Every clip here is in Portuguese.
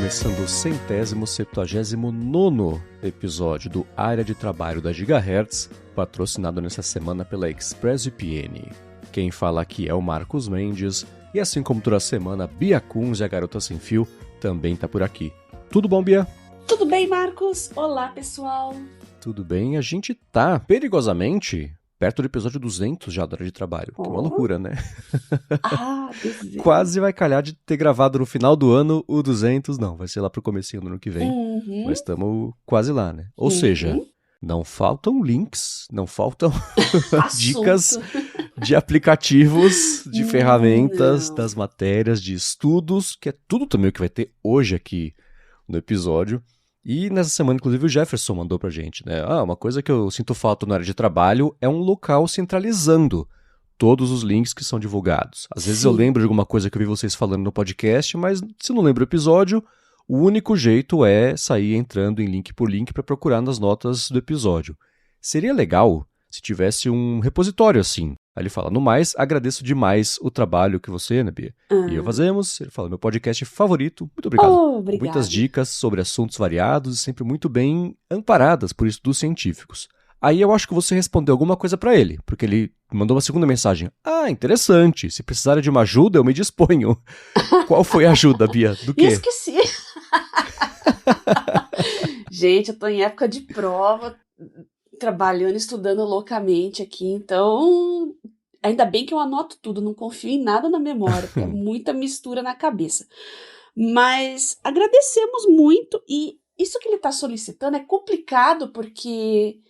começando o 179º episódio do Área de Trabalho da Gigahertz, patrocinado nessa semana pela ExpressVPN. Quem fala aqui é o Marcos Mendes, e assim como toda semana, Bia Kunz e a Garota Sem Fio também tá por aqui. Tudo bom, Bia? Tudo bem, Marcos? Olá, pessoal! Tudo bem, a gente tá perigosamente perto do episódio 200 já da Área de Trabalho. Que é uma loucura, né? Desenho. Quase vai calhar de ter gravado no final do ano o 200, não, vai ser lá pro comecinho do ano que vem. Mas estamos quase lá, né? Ou seja, não faltam links, não faltam dicas de aplicativos, de ferramentas, das matérias, de estudos, que é tudo também o que vai ter hoje aqui no episódio. E nessa semana, inclusive, o Jefferson mandou pra gente, né? Uma coisa que eu sinto falta na área de trabalho é um local centralizando todos os links que são divulgados. Às vezes eu lembro de alguma coisa que eu vi vocês falando no podcast, mas se não lembro o episódio, o único jeito é sair entrando em link por link para procurar nas notas do episódio. Seria legal se tivesse um repositório assim. Aí ele fala, no mais, agradeço demais o trabalho que você, né, Bia, e eu fazemos. Ele fala, meu podcast favorito, muito obrigado. Obrigado. Muitas dicas sobre assuntos variados e sempre muito bem amparadas por estudos científicos. Aí eu acho que você respondeu alguma coisa pra ele, porque ele mandou uma segunda mensagem. Interessante, se precisarem de uma ajuda, eu me disponho. Qual foi a ajuda, Bia? Do quê? Esqueci. Gente, eu tô em época de prova, trabalhando, estudando loucamente aqui, então ainda bem que eu anoto tudo, não confio em nada na memória, porque é muita mistura na cabeça. Mas agradecemos muito, e isso que ele está solicitando é complicado porque,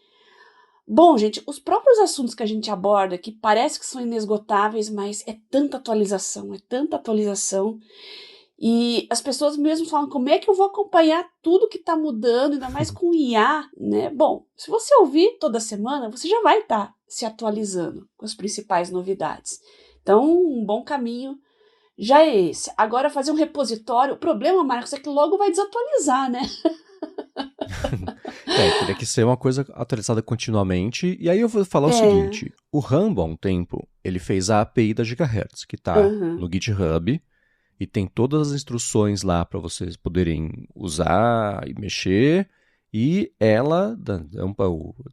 bom, gente, os próprios assuntos que a gente aborda, que parece que são inesgotáveis, mas é tanta atualização, e as pessoas mesmo falam, como é que eu vou acompanhar tudo que está mudando, ainda mais com IA, né? Bom, se você ouvir toda semana, você já vai estar se atualizando com as principais novidades. Então, um bom caminho já é esse. Agora, fazer um repositório, o problema, Marcos, é que logo vai desatualizar, né? Teria que ser uma coisa atualizada continuamente. E aí eu vou falar o seguinte, o Rambo, há um tempo, ele fez a API da Gigahertz, que está no GitHub, e tem todas as instruções lá para vocês poderem usar e mexer. E ela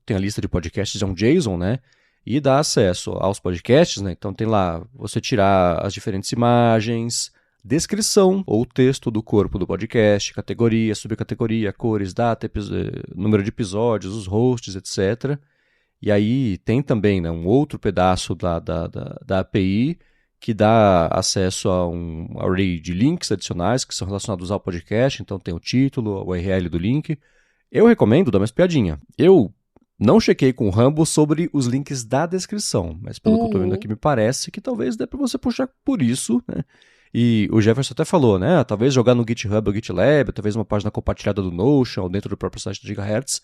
tem a lista de podcasts, é um JSON, né? E dá acesso aos podcasts, né? Então tem lá você tirar as diferentes imagens, descrição ou texto do corpo do podcast, categoria, subcategoria, cores, data, número de episódios, os hosts, etc. E aí tem também, né, um outro pedaço da API que dá acesso a um array de links adicionais que são relacionados ao podcast, então tem o título, o URL do link. Eu recomendo dar uma espiadinha. Eu não chequei com o Rambo sobre os links da descrição, mas pelo que eu estou vendo aqui me parece que talvez dê para você puxar por isso, né? E o Jefferson até falou, né? Talvez jogar no GitHub ou GitLab, talvez uma página compartilhada do Notion ou dentro do próprio site do Gigahertz.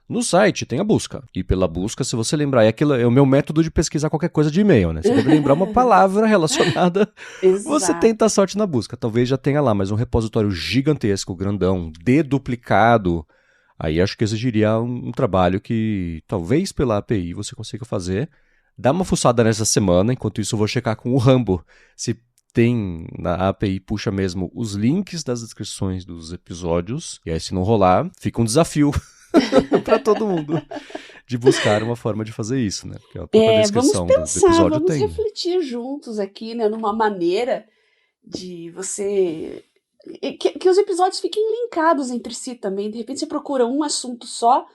No site tem a busca. E pela busca, se você lembrar, aquilo é o meu método de pesquisar qualquer coisa de e-mail, né? Você deve lembrar uma palavra relacionada, você tenta a sorte na busca. Talvez já tenha lá, mas um repositório gigantesco, grandão, deduplicado. Aí acho que exigiria um trabalho que talvez pela API você consiga fazer. Dá uma fuçada nessa semana, enquanto isso eu vou checar com o Rambo se tem na API, puxa mesmo os links das descrições dos episódios. E aí se não rolar, fica um desafio para todo mundo de buscar uma forma de fazer isso, né? Porque a própria descrição vamos pensar, do episódio vamos tem. refletir juntos aqui, né? Numa maneira de você... Que os episódios fiquem linkados entre si também. De repente você procura um assunto só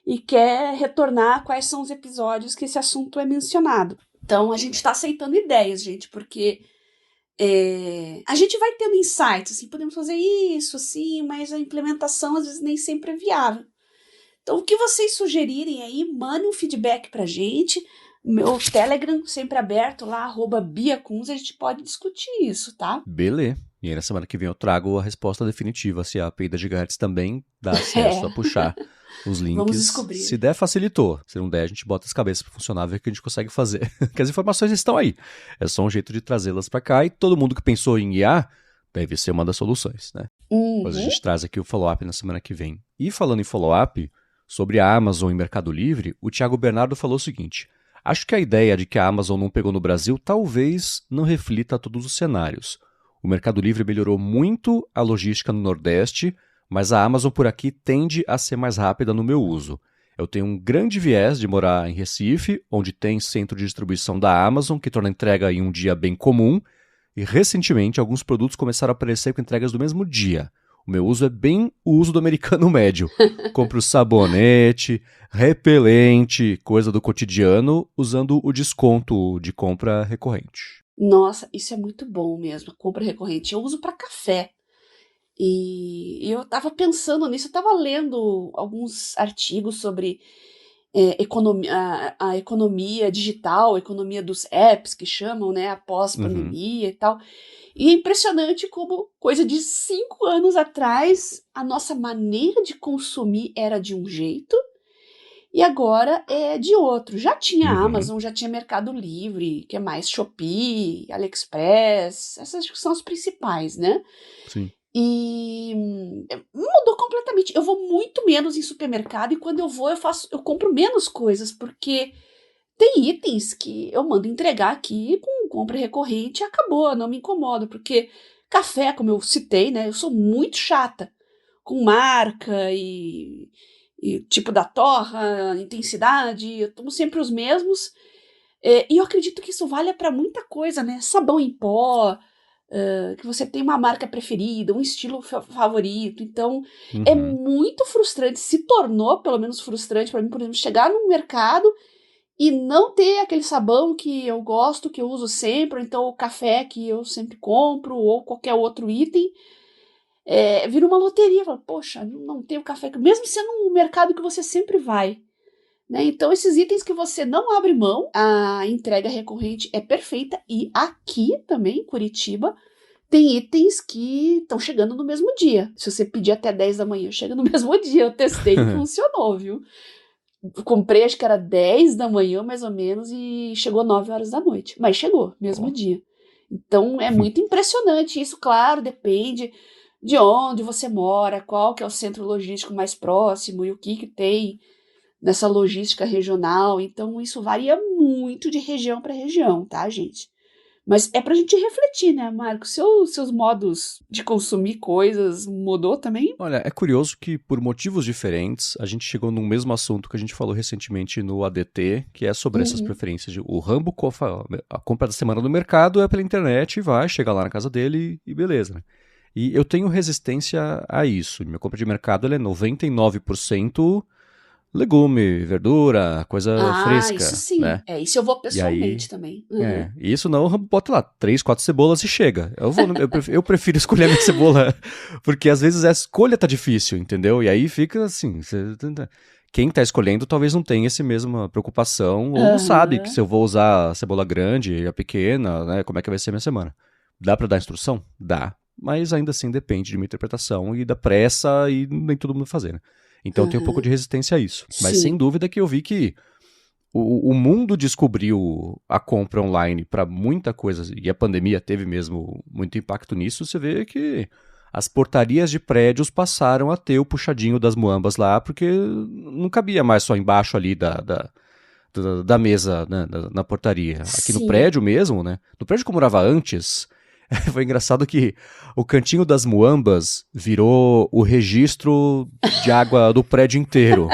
e quer retornar quais são os episódios que esse assunto é mencionado. Então a gente está aceitando ideias, gente, porque a gente vai tendo insights, assim, podemos fazer isso, assim, mas a implementação às vezes nem sempre é viável. Então o que vocês sugerirem aí, mandem um feedback pra gente. Meu Telegram sempre aberto lá, @BiaKunz, a gente pode discutir isso, tá? Beleza. E aí na semana que vem eu trago a resposta definitiva, se a API da Gigahertz também dá acesso a puxar os links. Vamos descobrir. Se der, facilitou. Se não der, a gente bota as cabeças para funcionar, ver o que a gente consegue fazer. Porque as informações estão aí. É só um jeito de trazê-las para cá, e todo mundo que pensou em IA deve ser uma das soluções, né? Mas a gente traz aqui o follow-up na semana que vem. E falando em follow-up, sobre a Amazon e Mercado Livre, o Thiago Bernardo falou o seguinte: acho que a ideia de que a Amazon não pegou no Brasil talvez não reflita todos os cenários. O Mercado Livre melhorou muito a logística no Nordeste, mas a Amazon por aqui tende a ser mais rápida no meu uso. Eu tenho um grande viés de morar em Recife, onde tem centro de distribuição da Amazon, que torna a entrega em um dia bem comum, e recentemente alguns produtos começaram a aparecer com entregas do mesmo dia. O meu uso é bem o uso do americano médio. Compro sabonete, repelente, coisa do cotidiano, usando o desconto de compra recorrente. Nossa, isso é muito bom mesmo, compra recorrente. Eu uso para café. E eu tava pensando nisso, eu tava lendo alguns artigos sobre a economia digital, a economia dos apps que chamam, né, após pandemia e tal. E é impressionante como, coisa de 5 anos atrás, a nossa maneira de consumir era de um jeito e agora é de outro. Já tinha Amazon, já tinha Mercado Livre, que é mais Shopee, AliExpress, essas são as principais, né? Sim. E mudou completamente. Eu vou muito menos em supermercado e quando eu vou eu compro menos coisas, porque tem itens que eu mando entregar aqui com compra recorrente e acabou, eu não me incomodo, porque café, como eu citei, né, eu sou muito chata com marca e tipo da torra, intensidade, eu tomo sempre os mesmos, e eu acredito que isso vale para muita coisa, né, sabão em pó, que você tem uma marca preferida, um estilo favorito, então é muito frustrante, se tornou pelo menos frustrante para mim, por exemplo, chegar num mercado e não ter aquele sabão que eu gosto, que eu uso sempre, ou então o café que eu sempre compro, ou qualquer outro item, vira uma loteria, fala, poxa, não tem o café, mesmo sendo um mercado que você sempre vai. Né? Então, esses itens que você não abre mão, a entrega recorrente é perfeita. E aqui também, em Curitiba, tem itens que estão chegando no mesmo dia. Se você pedir até 10 da manhã, chega no mesmo dia. Eu testei e funcionou, viu? Comprei, acho que era 10 da manhã, mais ou menos, e chegou 9 horas da noite. Mas chegou, mesmo dia. Então, é muito impressionante. Isso, claro, depende de onde você mora, qual que é o centro logístico mais próximo e o que tem nessa logística regional, então isso varia muito de região para região, tá, gente? Mas é pra gente refletir, né, Marco? Seus modos de consumir coisas mudou também? Olha, é curioso que por motivos diferentes, a gente chegou num mesmo assunto que a gente falou recentemente no ADT, que é sobre essas preferências. O Rambo, a compra da semana no mercado é pela internet e vai, chega lá na casa dele e beleza, né? E eu tenho resistência a isso. Minha compra de mercado ela é 99% legume, verdura, coisa fresca. Isso sim. Né? Isso eu vou pessoalmente também. Isso não, eu boto lá 3, 4 cebolas e chega. Eu prefiro escolher a minha cebola, porque às vezes a escolha tá difícil, entendeu? E aí fica assim, quem tá escolhendo talvez não tenha essa mesma preocupação, ou não sabe que se eu vou usar a cebola grande e a pequena, né, como é que vai ser a minha semana. Dá pra dar instrução? Dá. Mas ainda assim depende de minha interpretação e da pressa e nem todo mundo fazer, né? Então eu tenho um pouco de resistência a isso. Mas sem dúvida que eu vi que o mundo descobriu a compra online para muita coisa, e a pandemia teve mesmo muito impacto nisso. Você vê que as portarias de prédios passaram a ter o puxadinho das muambas lá, porque não cabia mais só embaixo ali da mesa, né, na portaria. Aqui no prédio mesmo, né? No prédio que eu morava antes... Foi engraçado que o cantinho das muambas virou o registro de água do prédio inteiro.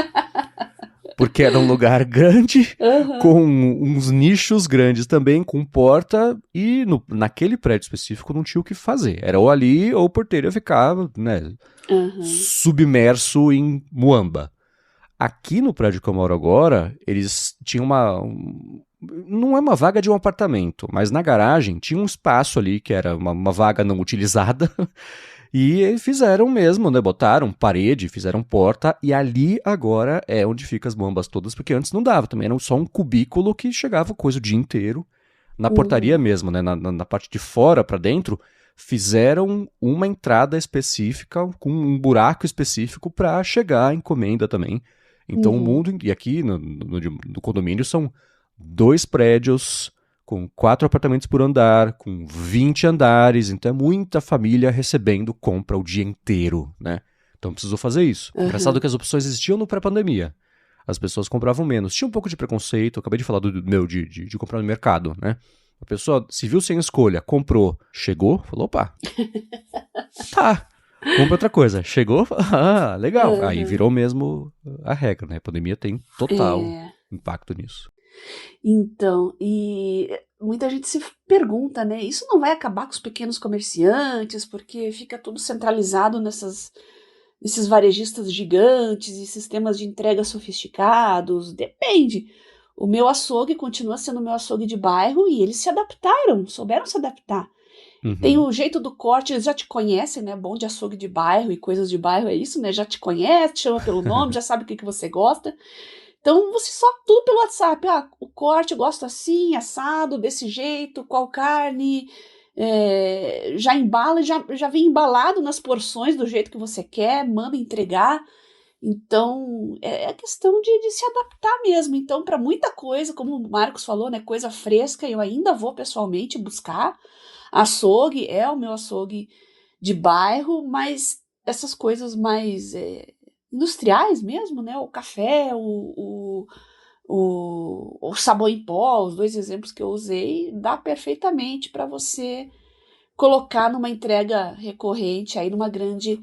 Porque era um lugar grande, com uns nichos grandes também, com porta, e naquele prédio específico não tinha o que fazer. Era ou ali ou o porteiro ia ficar, né, submerso em muamba. Aqui no prédio que eu moro agora, eles tinham não é uma vaga de um apartamento, mas na garagem tinha um espaço ali que era uma vaga não utilizada e fizeram mesmo, né? Botaram parede, fizeram porta e ali agora é onde ficam as bombas todas, porque antes não dava, também era só um cubículo que chegava coisa o dia inteiro. Na portaria mesmo, né? Na parte de fora para dentro, fizeram uma entrada específica com um buraco específico para chegar a encomenda também. Então o mundo, e aqui no condomínio são 2 prédios com 4 apartamentos por andar, com 20 andares, então é muita família recebendo compra o dia inteiro, né? Então precisou fazer isso. Engraçado que as opções existiam no pré-pandemia. As pessoas compravam menos. Tinha um pouco de preconceito, eu acabei de falar do meu de comprar no mercado, né? A pessoa se viu sem escolha, comprou, chegou, falou, opa, tá, compra outra coisa. Chegou, legal. Aí virou mesmo a regra, né? A pandemia tem total impacto nisso. Então, e muita gente se pergunta, né? Isso não vai acabar com os pequenos comerciantes, porque fica tudo centralizado nesses varejistas gigantes e sistemas de entrega sofisticados? Depende. O meu açougue continua sendo o meu açougue de bairro e eles se adaptaram, souberam se adaptar. Tem o jeito do corte, eles já te conhecem, né? Bom de açougue de bairro e coisas de bairro é isso, né? Já te conhece, te chama pelo nome, já sabe o que você gosta. Então, você só tudo pelo WhatsApp. O corte eu gosto assim, assado, desse jeito, qual carne. Já embala, já vem embalado nas porções do jeito que você quer, manda entregar. Então, é questão de se adaptar mesmo. Então, para muita coisa, como o Marcos falou, né, coisa fresca, eu ainda vou pessoalmente buscar. Açougue é o meu açougue de bairro, mas essas coisas mais industriais mesmo, né, o café, o sabão em pó, os 2 exemplos que eu usei, dá perfeitamente para você colocar numa entrega recorrente, aí numa grande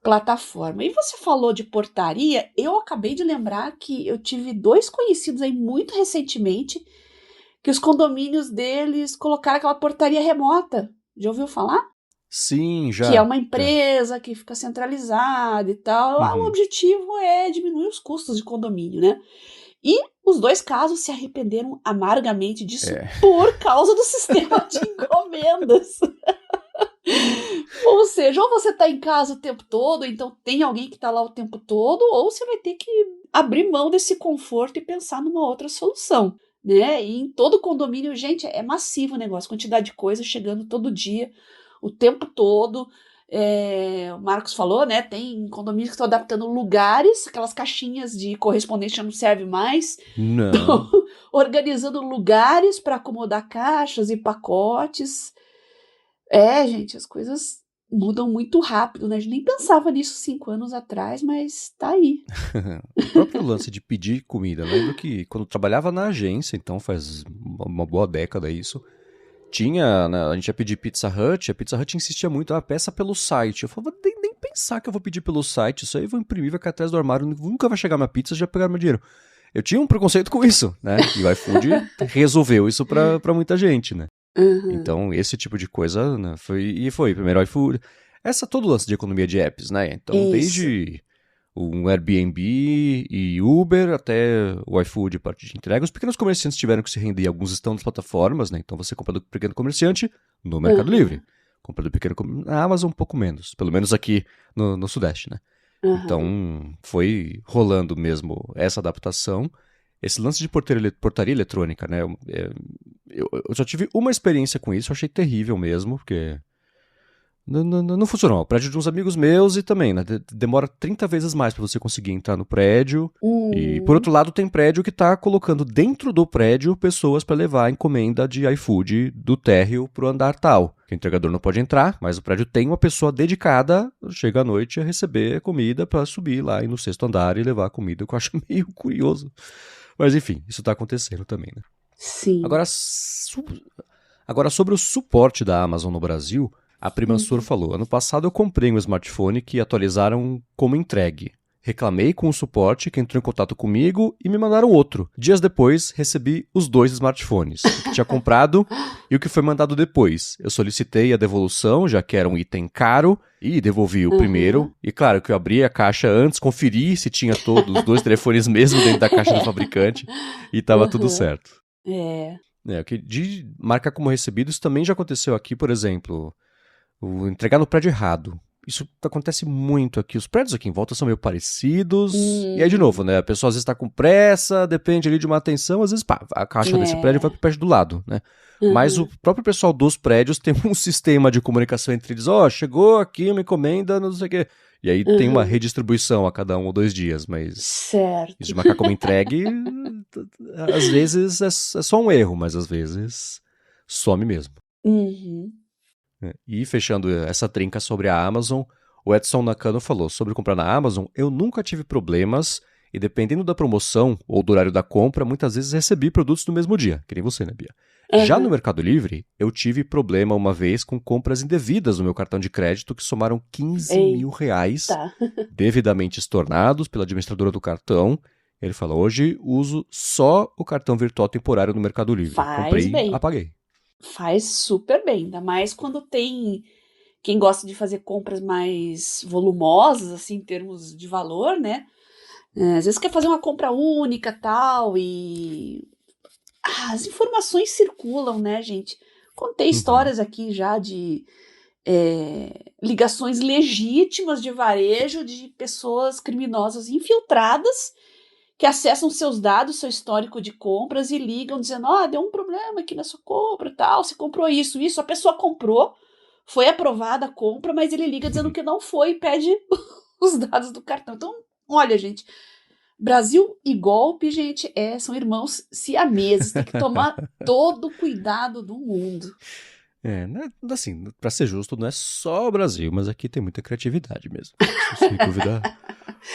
plataforma. E você falou de portaria, eu acabei de lembrar que eu tive 2 conhecidos aí muito recentemente que os condomínios deles colocaram aquela portaria remota. Já ouviu falar? Sim, já. Que é uma empresa que fica centralizada e tal. O objetivo é diminuir os custos de condomínio, né? E os 2 casos se arrependeram amargamente disso por causa do sistema de encomendas. Ou seja, ou você está em casa o tempo todo, então tem alguém que está lá o tempo todo, ou você vai ter que abrir mão desse conforto e pensar numa outra solução, né? E em todo condomínio, gente, é massivo o negócio, quantidade de coisa chegando todo dia, o tempo todo. O Marcos falou, né? Tem condomínios que estão adaptando lugares, aquelas caixinhas de correspondente já não serve mais. Não. Estão organizando lugares para acomodar caixas e pacotes. Gente, as coisas mudam muito rápido, né? A gente nem pensava nisso 5 anos atrás, mas tá aí. O próprio lance de pedir comida. Eu lembro que quando eu trabalhava na agência, então faz uma boa década isso, tinha, né, a gente ia pedir Pizza Hut, a Pizza Hut insistia muito, peça pelo site. Eu falava, nem pensar que eu vou pedir pelo site, isso aí eu vou imprimir, vai cair atrás do armário, nunca vai chegar minha pizza, já pegaram meu dinheiro. Eu tinha um preconceito com isso, né? E o iFood resolveu isso pra muita gente, né? Então, esse tipo de coisa, né, foi primeiro o iFood. Todo o lance de economia de apps, né? Então, desde um Airbnb e Uber até o iFood, parte de entrega, os pequenos comerciantes tiveram que se render. Alguns estão nas plataformas, né? Então, você compra do pequeno comerciante no Mercado Livre. Compra do pequeno na Amazon, um pouco menos. Pelo menos aqui no Sudeste, né? Então, foi rolando mesmo essa adaptação. Esse lance de portaria eletrônica, né? Eu só tive uma experiência com isso, eu achei terrível mesmo, porque não funcionou. O prédio de uns amigos meus e também, né? Demora 30 vezes mais para você conseguir entrar no prédio. E, por outro lado, tem prédio que tá colocando dentro do prédio pessoas para levar a encomenda de iFood do térreo pro andar tal. O entregador não pode entrar, mas o prédio tem uma pessoa dedicada, chega à noite a receber comida para subir lá e no 6º andar e levar a comida, que eu acho meio curioso. Mas enfim, isso tá acontecendo também, né? Sim. Agora sobre o suporte da Amazon no Brasil, a Primansur falou, ano passado eu comprei um smartphone que atualizaram como entregue. Reclamei com o suporte que entrou em contato comigo e me mandaram outro. Dias depois, recebi os 2 smartphones, o que tinha comprado e o que foi mandado depois. Eu solicitei a devolução, já que era um item caro, e devolvi o primeiro. E claro que eu abri a caixa antes, conferi se tinha todos os 2 telefones mesmo dentro da caixa do fabricante e estava tudo certo. O que de marcar como recebido, isso também já aconteceu aqui, por exemplo, o entregar no prédio errado. Isso acontece muito aqui. Os prédios aqui em volta são meio parecidos. E aí, de novo, né? A pessoa às vezes tá com pressa, depende ali de uma atenção. Às vezes, a caixa desse prédio vai pro prédio do lado, né? Mas o próprio pessoal dos prédios tem um sistema de comunicação entre eles. Chegou aqui uma encomenda, não sei o quê. E aí tem uma redistribuição a cada 1 ou 2 dias. Mas certo. Isso de marcar como entregue, às vezes é só um erro, mas às vezes some mesmo. E fechando essa trinca sobre a Amazon, o Edson Nakano falou, sobre comprar na Amazon, eu nunca tive problemas e dependendo da promoção ou do horário da compra, muitas vezes recebi produtos no mesmo dia, que nem você, né, Bia? Já no Mercado Livre, eu tive problema uma vez com compras indevidas no meu cartão de crédito que somaram 15 mil reais, devidamente estornados pela administradora do cartão. Ele falou, hoje uso só o cartão virtual temporário no Mercado Livre. Comprei, apaguei. Faz super bem, ainda mais quando tem quem gosta de fazer compras mais volumosas, assim, em termos de valor, né? Às vezes quer fazer uma compra única, tal, e as informações circulam, né, gente? Contei histórias aqui já de ligações legítimas de varejo de pessoas criminosas infiltradas que acessam seus dados, seu histórico de compras e ligam dizendo, deu um problema aqui na sua compra e tal, você comprou isso, a pessoa comprou, foi aprovada a compra, mas ele liga dizendo que não foi e pede os dados do cartão. Então, olha, gente, Brasil e golpe, gente, são irmãos siameses, tem que tomar todo o cuidado do mundo. Assim, pra ser justo, não é só o Brasil, mas aqui tem muita criatividade mesmo. Sem dúvida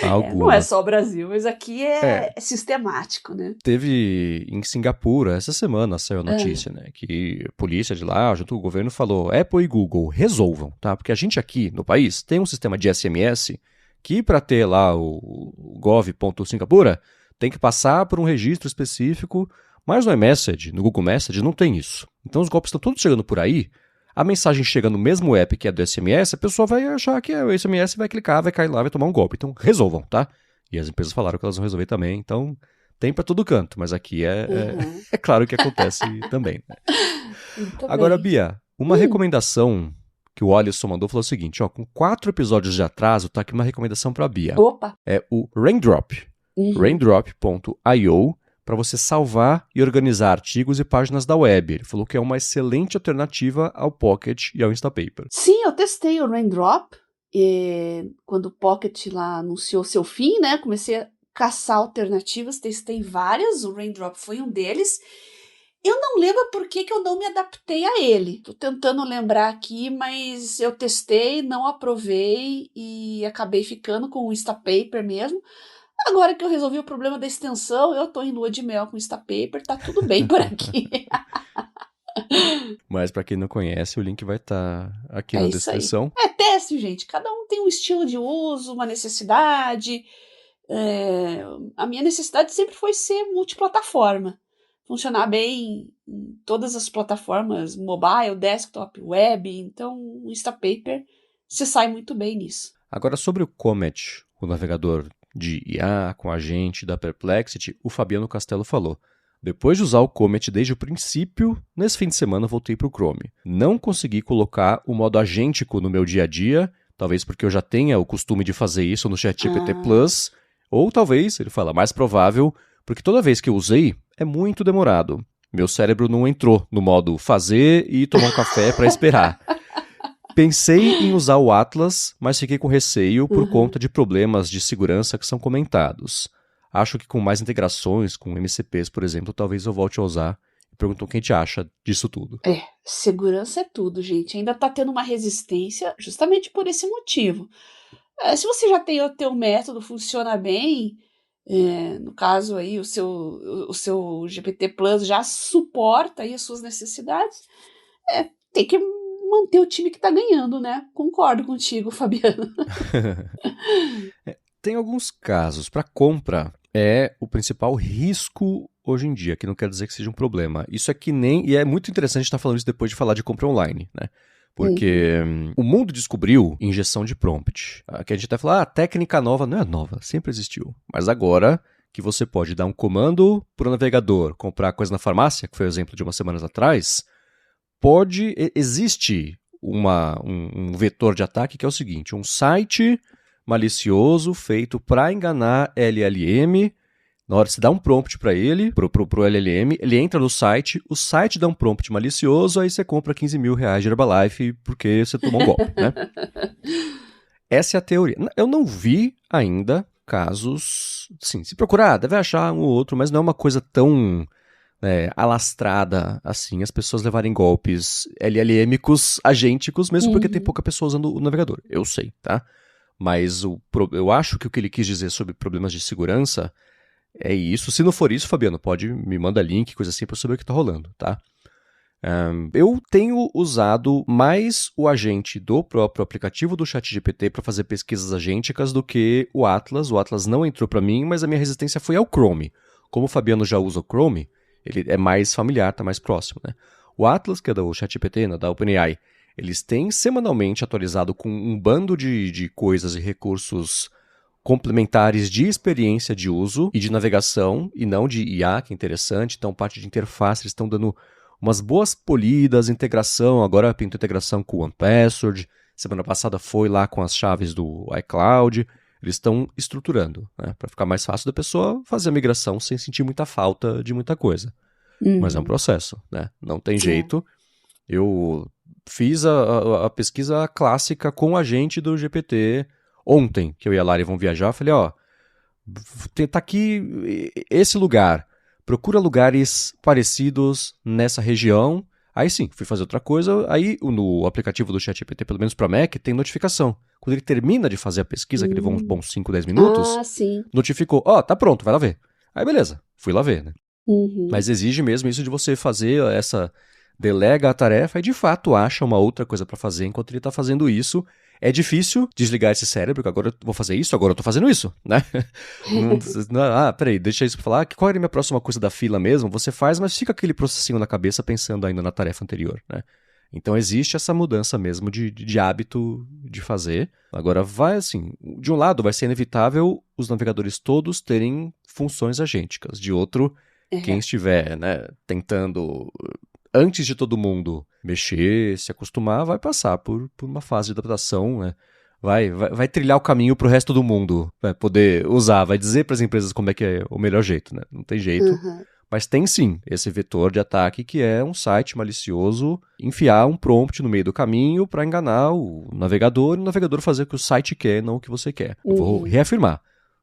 alguma. Não é só o Brasil, mas aqui é sistemático, né? Teve em Singapura, essa semana saiu a notícia, né? Que a polícia de lá, junto com o governo, falou, Apple e Google, resolvam, tá? Porque a gente aqui no país tem um sistema de SMS que para ter lá o gov.singapura tem que passar por um registro específico, mas no iMessage, no Google Message, não tem isso. Então os golpes estão todos chegando por aí, a mensagem chega no mesmo app que é do SMS, a pessoa vai achar que é o SMS, vai clicar, vai cair lá, vai tomar um golpe. Então resolvam, tá? E as empresas falaram que elas vão resolver também, então tem para todo canto, mas aqui é claro que acontece também. Né? Agora, Bia, uma recomendação que o Alisson mandou falou o seguinte, com 4 episódios de atraso, tá aqui uma recomendação para a Bia. Opa! É o Raindrop, raindrop.io, para você salvar e organizar artigos e páginas da web. Ele falou que é uma excelente alternativa ao Pocket e ao Instapaper. Sim, eu testei o Raindrop, quando o Pocket lá anunciou seu fim, né? Comecei a caçar alternativas, testei várias, o Raindrop foi um deles. Eu não lembro por que eu não me adaptei a ele. Tô tentando lembrar aqui, mas eu testei, não aprovei e acabei ficando com o Instapaper mesmo. Agora que eu resolvi o problema da extensão, eu tô em lua de mel com o Instapaper, tá tudo bem por aqui. Mas para quem não conhece, o link vai estar aqui na descrição. Aí. Teste, gente. Cada um tem um estilo de uso, uma necessidade. A minha necessidade sempre foi ser multiplataforma. Funcionar bem em todas as plataformas, mobile, desktop, web. Então, o Instapaper se sai muito bem nisso. Agora, sobre o Comet, o navegador de IA com a gente da Perplexity, o Fabiano Castelo falou, depois de usar o Comet desde o princípio, nesse fim de semana voltei para o Chrome. Não consegui colocar o modo agêntico no meu dia a dia, talvez porque eu já tenha o costume de fazer isso no ChatGPT Plus, ou talvez, ele fala, mais provável, porque toda vez que eu usei, é muito demorado. Meu cérebro não entrou no modo fazer e tomar um café para esperar. Pensei em usar o Atlas, mas fiquei com receio por conta de problemas de segurança que são comentados. Acho que com mais integrações, com MCPs, por exemplo, talvez eu volte a usar. Perguntou o que a gente acha disso tudo. Segurança é tudo, gente. Ainda está tendo uma resistência justamente por esse motivo. Se você já tem o teu método, funciona bem, no caso aí o seu GPT Plus já suporta aí as suas necessidades, tem que manter o time que está ganhando, né? Concordo contigo, Fabiano. Tem alguns casos. Para compra, é o principal risco hoje em dia, que não quer dizer que seja um problema. Isso é que nem... E é muito interessante estar falando isso depois de falar de compra online, né? Porque o mundo descobriu injeção de prompt. Que a gente até fala, técnica nova não é nova, sempre existiu. Mas agora que você pode dar um comando para o navegador comprar coisa na farmácia, que foi o exemplo de umas semanas atrás, existe um vetor de ataque que é o seguinte, um site malicioso feito para enganar LLM. Na hora que você dá um prompt para ele, pro LLM, ele entra no site, o site dá um prompt malicioso, aí você compra 15 mil reais de Herbalife porque você tomou um golpe, né? Essa é a teoria. Eu não vi ainda casos... Sim, se procurar, deve achar um ou outro, mas não é uma coisa tão alastrada assim, as pessoas levarem golpes LLM-icos, agênticos, mesmo porque tem pouca pessoa usando o navegador. Eu sei, tá? Mas eu acho que o que ele quis dizer sobre problemas de segurança é isso. Se não for isso, Fabiano, me manda link, coisa assim, pra eu saber o que tá rolando, tá? Eu tenho usado mais o agente do próprio aplicativo do ChatGPT para fazer pesquisas agênticas do que o Atlas. O Atlas não entrou para mim, mas a minha resistência foi ao Chrome. Como o Fabiano já usa o Chrome, ele é mais familiar, está mais próximo, né? O Atlas, que é do ChatGPT, né, da OpenAI, eles têm semanalmente atualizado com um bando de coisas e recursos complementares de experiência de uso e de navegação, e não de IA, que é interessante. Então, parte de interface, eles estão dando umas boas polidas, integração, agora pintou integração com o OnePassword, semana passada foi lá com as chaves do iCloud, eles estão estruturando, né, para ficar mais fácil da pessoa fazer a migração sem sentir muita falta de muita coisa. Mas é um processo, né? Não tem jeito. Eu fiz a pesquisa clássica com o agente do GPT ontem, que eu e a Lari vão viajar. Falei, tá aqui esse lugar. Procura lugares parecidos nessa região. Aí sim, fui fazer outra coisa. Aí no aplicativo do ChatGPT, pelo menos para Mac, tem notificação. Quando ele termina de fazer a pesquisa, que levou uns bons 5, 10 minutos, notificou, tá pronto, vai lá ver. Aí beleza, fui lá ver, né? Mas exige mesmo isso de você fazer delega a tarefa e de fato acha uma outra coisa para fazer enquanto ele está fazendo isso. É difícil desligar esse cérebro, porque agora eu vou fazer isso, agora eu tô fazendo isso, né? Peraí, deixa isso pra falar. Qual era a minha próxima coisa da fila mesmo? Você faz, mas fica aquele processinho na cabeça pensando ainda na tarefa anterior, né? Então existe essa mudança mesmo de hábito de fazer. Agora vai assim, de um lado vai ser inevitável os navegadores todos terem funções agênticas, de outro, quem estiver, né, tentando, antes de todo mundo mexer, se acostumar, vai passar por uma fase de adaptação, né? Vai trilhar o caminho pro resto do mundo, vai poder usar, vai dizer para as empresas como é que é o melhor jeito, né? Não tem jeito. Mas tem sim esse vetor de ataque que é um site malicioso enfiar um prompt no meio do caminho para enganar o navegador e o navegador fazer o que o site quer, não o que você quer. Eu vou reafirmar.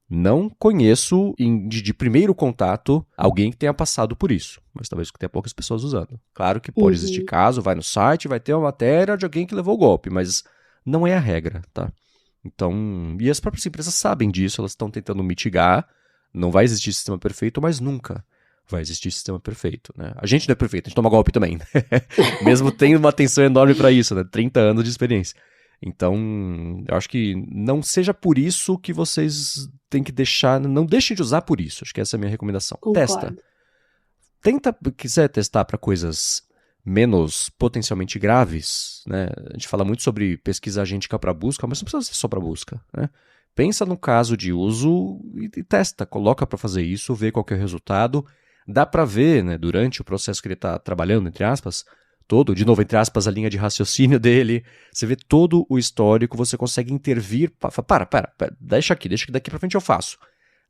Não conheço, de primeiro contato, alguém que tenha passado por isso. Mas talvez tenha poucas pessoas usando. Claro que pode existir caso, vai no site, vai ter uma matéria de alguém que levou o golpe, mas não é a regra, tá? Então, e as próprias empresas sabem disso, elas estão tentando mitigar. Não vai existir sistema perfeito, mas nunca vai existir sistema perfeito, né? A gente não é perfeito, a gente toma golpe também. Mesmo tendo uma atenção enorme para isso, né? 30 anos de experiência. Então, eu acho que não seja por isso que vocês têm que deixar, não deixem de usar por isso. Acho que essa é a minha recomendação. Concordo. Testa. Quiser testar para coisas menos potencialmente graves, né? A gente fala muito sobre pesquisa agêntica para busca, mas não precisa ser só para busca, né? Pensa no caso de uso e testa, coloca para fazer isso, vê qual que é o resultado. Dá para ver, né, durante o processo que ele está trabalhando, entre aspas, todo, de novo, entre aspas, a linha de raciocínio dele, você vê todo o histórico, você consegue intervir, para, deixa que daqui pra frente eu faço.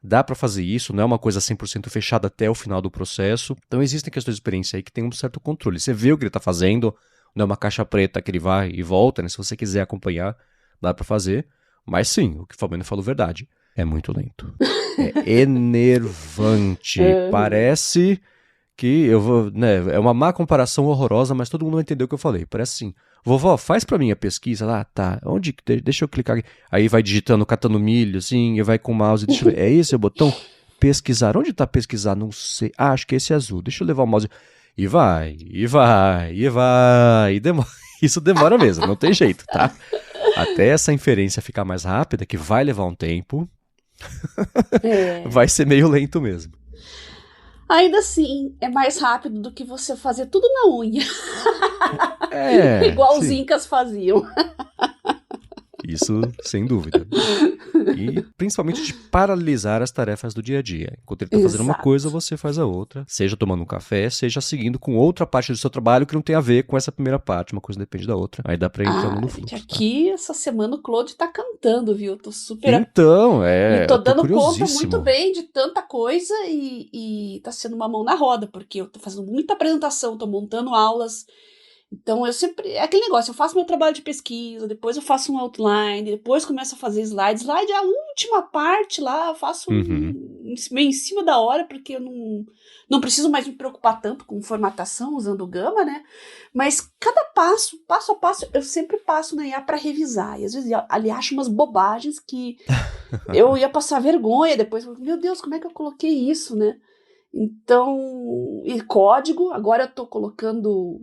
Dá pra fazer isso, não é uma coisa 100% fechada até o final do processo, então existem questões de experiência aí que tem um certo controle. Você vê o que ele tá fazendo, não é uma caixa preta que ele vai e volta, né? Se você quiser acompanhar, dá pra fazer, mas sim, o que o Fabiano falou é verdade, é muito lento. É enervante, parece que eu vou, né, é uma má comparação horrorosa, mas todo mundo vai entender o que eu falei. Parece assim, vovó, faz pra mim a pesquisa lá, tá, deixa eu clicar aqui. Aí vai digitando, catando milho, assim, e vai com o mouse, deixa eu ver, é esse o botão? Pesquisar, onde tá pesquisar? Não sei, acho que esse é azul, deixa eu levar o mouse, e vai, isso demora mesmo, não tem jeito, tá? Até essa inferência ficar mais rápida, que vai levar um tempo, vai ser meio lento mesmo. Ainda assim, é mais rápido do que você fazer tudo na unha. Igual sim. Os incas faziam. Isso, sem dúvida. E principalmente de paralisar as tarefas do dia a dia. Enquanto ele está fazendo uma coisa, você faz a outra. Seja tomando um café, seja seguindo com outra parte do seu trabalho que não tem a ver com essa primeira parte. Uma coisa depende da outra. Aí dá pra ir entrando no fluxo. Aqui, essa semana, o Claude tá cantando, viu? Tô super... Então, tô dando conta muito bem de tanta coisa e tá sendo uma mão na roda, porque eu tô fazendo muita apresentação, tô montando aulas. Então, eu sempre... É aquele negócio, eu faço meu trabalho de pesquisa, depois eu faço um outline, depois começo a fazer slide. Slide é a última parte lá, eu faço meio em cima da hora, porque eu não preciso mais me preocupar tanto com formatação usando o Gama, né? Mas cada passo a passo, eu sempre passo na IA para revisar. E às vezes ali acho umas bobagens que eu ia passar vergonha depois. Meu Deus, como é que eu coloquei isso, né? Então, e código, agora eu tô colocando...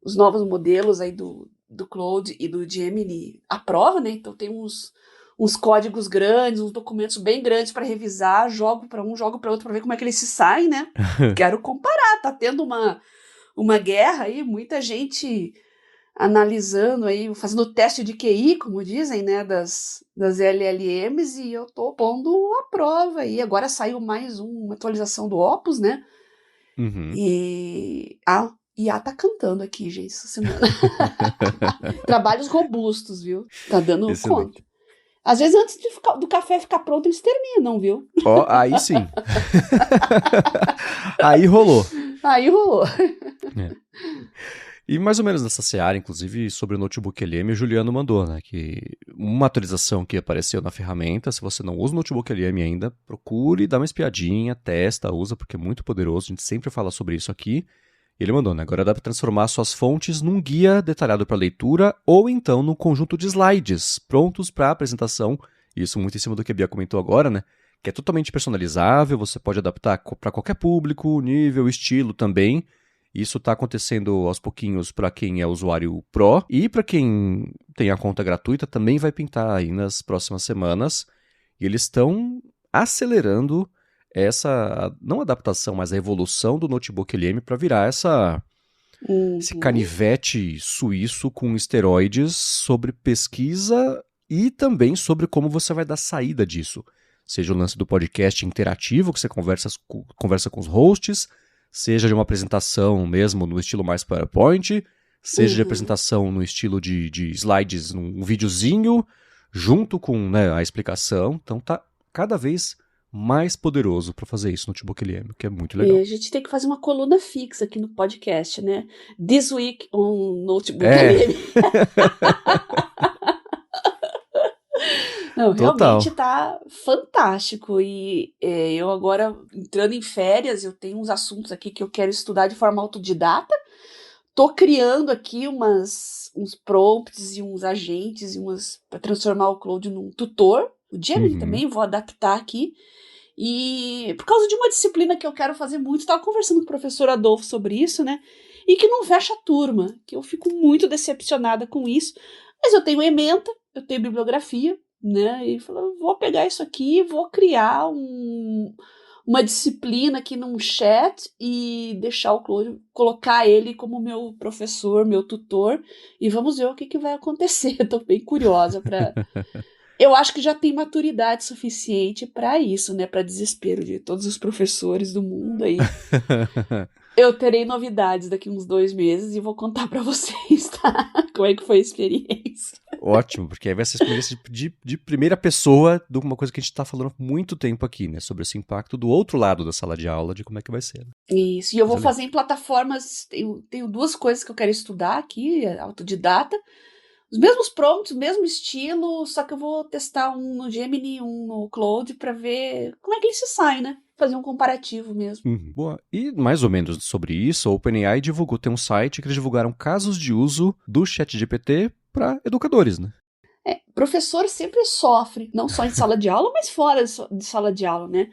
os novos modelos aí do Claude e do Gemini à prova, né? Então tem uns códigos grandes, uns documentos bem grandes para revisar, jogo para um, jogo para outro para ver como é que eles se saem, né? Quero comparar, tá tendo uma guerra aí, muita gente analisando aí, fazendo teste de QI, como dizem, né, das LLMs, e eu tô pondo a prova aí. Agora saiu mais uma atualização do Opus, né? Uhum. E a IA tá cantando aqui, gente, essa semana. Trabalhos robustos, viu? Tá dando Excelente. conta. Às vezes, antes do café ficar pronto, eles terminam, viu? Ó, aí sim. Aí rolou. Aí rolou. É. E mais ou menos nessa seara, inclusive, sobre o Notebook LM, o Juliano mandou, né, que uma atualização que apareceu na ferramenta, se você não usa o Notebook LM ainda, procure, dá uma espiadinha, testa, usa, porque é muito poderoso, a gente sempre fala sobre isso aqui. Ele mandou, né, agora dá para transformar suas fontes num guia detalhado para leitura ou então num conjunto de slides prontos para apresentação, isso muito em cima do que a Bia comentou agora, né, que é totalmente personalizável, você pode adaptar para qualquer público, nível, estilo também. Isso está acontecendo aos pouquinhos para quem é usuário Pro e para quem tem a conta gratuita também vai pintar aí nas próximas semanas. E eles estão acelerando essa, não adaptação, mas a evolução do Notebook LM para virar esse canivete suíço com esteroides sobre pesquisa e também sobre como você vai dar saída disso. Seja o lance do podcast interativo, que você conversa com os hosts, seja de uma apresentação mesmo no estilo mais PowerPoint, seja de apresentação no estilo de slides, num videozinho, junto com, né, a explicação. Então tá cada vez mais poderoso para fazer isso no Notebook LM, que é muito legal. E a gente tem que fazer uma coluna fixa aqui no podcast, né? This Week on Notebook LM. Não, realmente tá fantástico. E eu agora, entrando em férias, eu tenho uns assuntos aqui que eu quero estudar de forma autodidata. Tô criando aqui uns prompts e uns agentes para transformar o Claude num tutor. O Gemini também vou adaptar aqui. E por causa de uma disciplina que eu quero fazer muito, estava conversando com o professor Adolfo sobre isso, né? E que não fecha a turma, que eu fico muito decepcionada com isso. Mas eu tenho ementa, eu tenho bibliografia, né? E falou, vou pegar isso aqui, vou criar uma disciplina aqui num chat e deixar o Claude, colocar ele como meu professor, meu tutor, e vamos ver o que vai acontecer. Eu tô bem curiosa para... Eu acho que já tem maturidade suficiente para isso, né? Para desespero de todos os professores do mundo aí. Eu terei novidades daqui uns 2 meses e vou contar para vocês, tá? Como é que foi a experiência. Ótimo, porque aí vai ser a experiência de primeira pessoa de uma coisa que a gente tá falando há muito tempo aqui, né? Sobre esse impacto do outro lado da sala de aula, de como é que vai ser. Né? Isso, e eu vou fazer em plataformas, tenho 2 coisas que eu quero estudar aqui, autodidata. Os mesmos prompts, o mesmo estilo, só que eu vou testar um no Gemini, um no Claude, para ver como é que ele se sai, né? Fazer um comparativo mesmo. Boa. E mais ou menos sobre isso, a OpenAI divulgou, tem um site que eles divulgaram casos de uso do ChatGPT para educadores, né? Professor sempre sofre, não só em sala de aula, mas fora de sala de aula, né?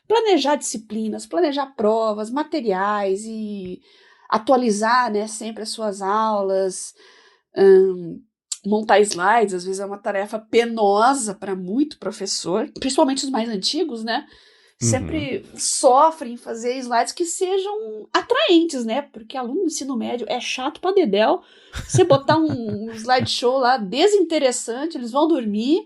Planejar disciplinas, planejar provas, materiais e atualizar, né, sempre as suas aulas, montar slides, às vezes é uma tarefa penosa para muito professor, principalmente os mais antigos, né? Sempre sofrem em fazer slides que sejam atraentes, né? Porque aluno do ensino médio é chato pra dedéu. Você botar um slideshow lá desinteressante, eles vão dormir.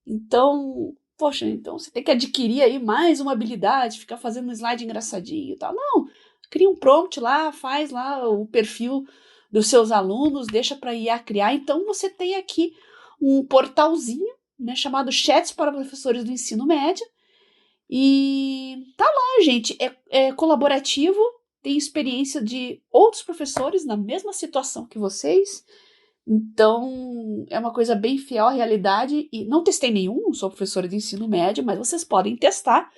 Então, poxa, então você tem que adquirir aí mais uma habilidade, ficar fazendo um slide engraçadinho e tal. Não, cria um prompt lá, faz lá o perfil dos seus alunos, deixa para IA criar. Então você tem aqui um portalzinho, né, chamado Chats para Professores do Ensino Médio. E tá lá, gente, é colaborativo, tem experiência de outros professores na mesma situação que vocês, então é uma coisa bem fiel à realidade, e não testei nenhum, sou professora de ensino médio, mas vocês podem testar,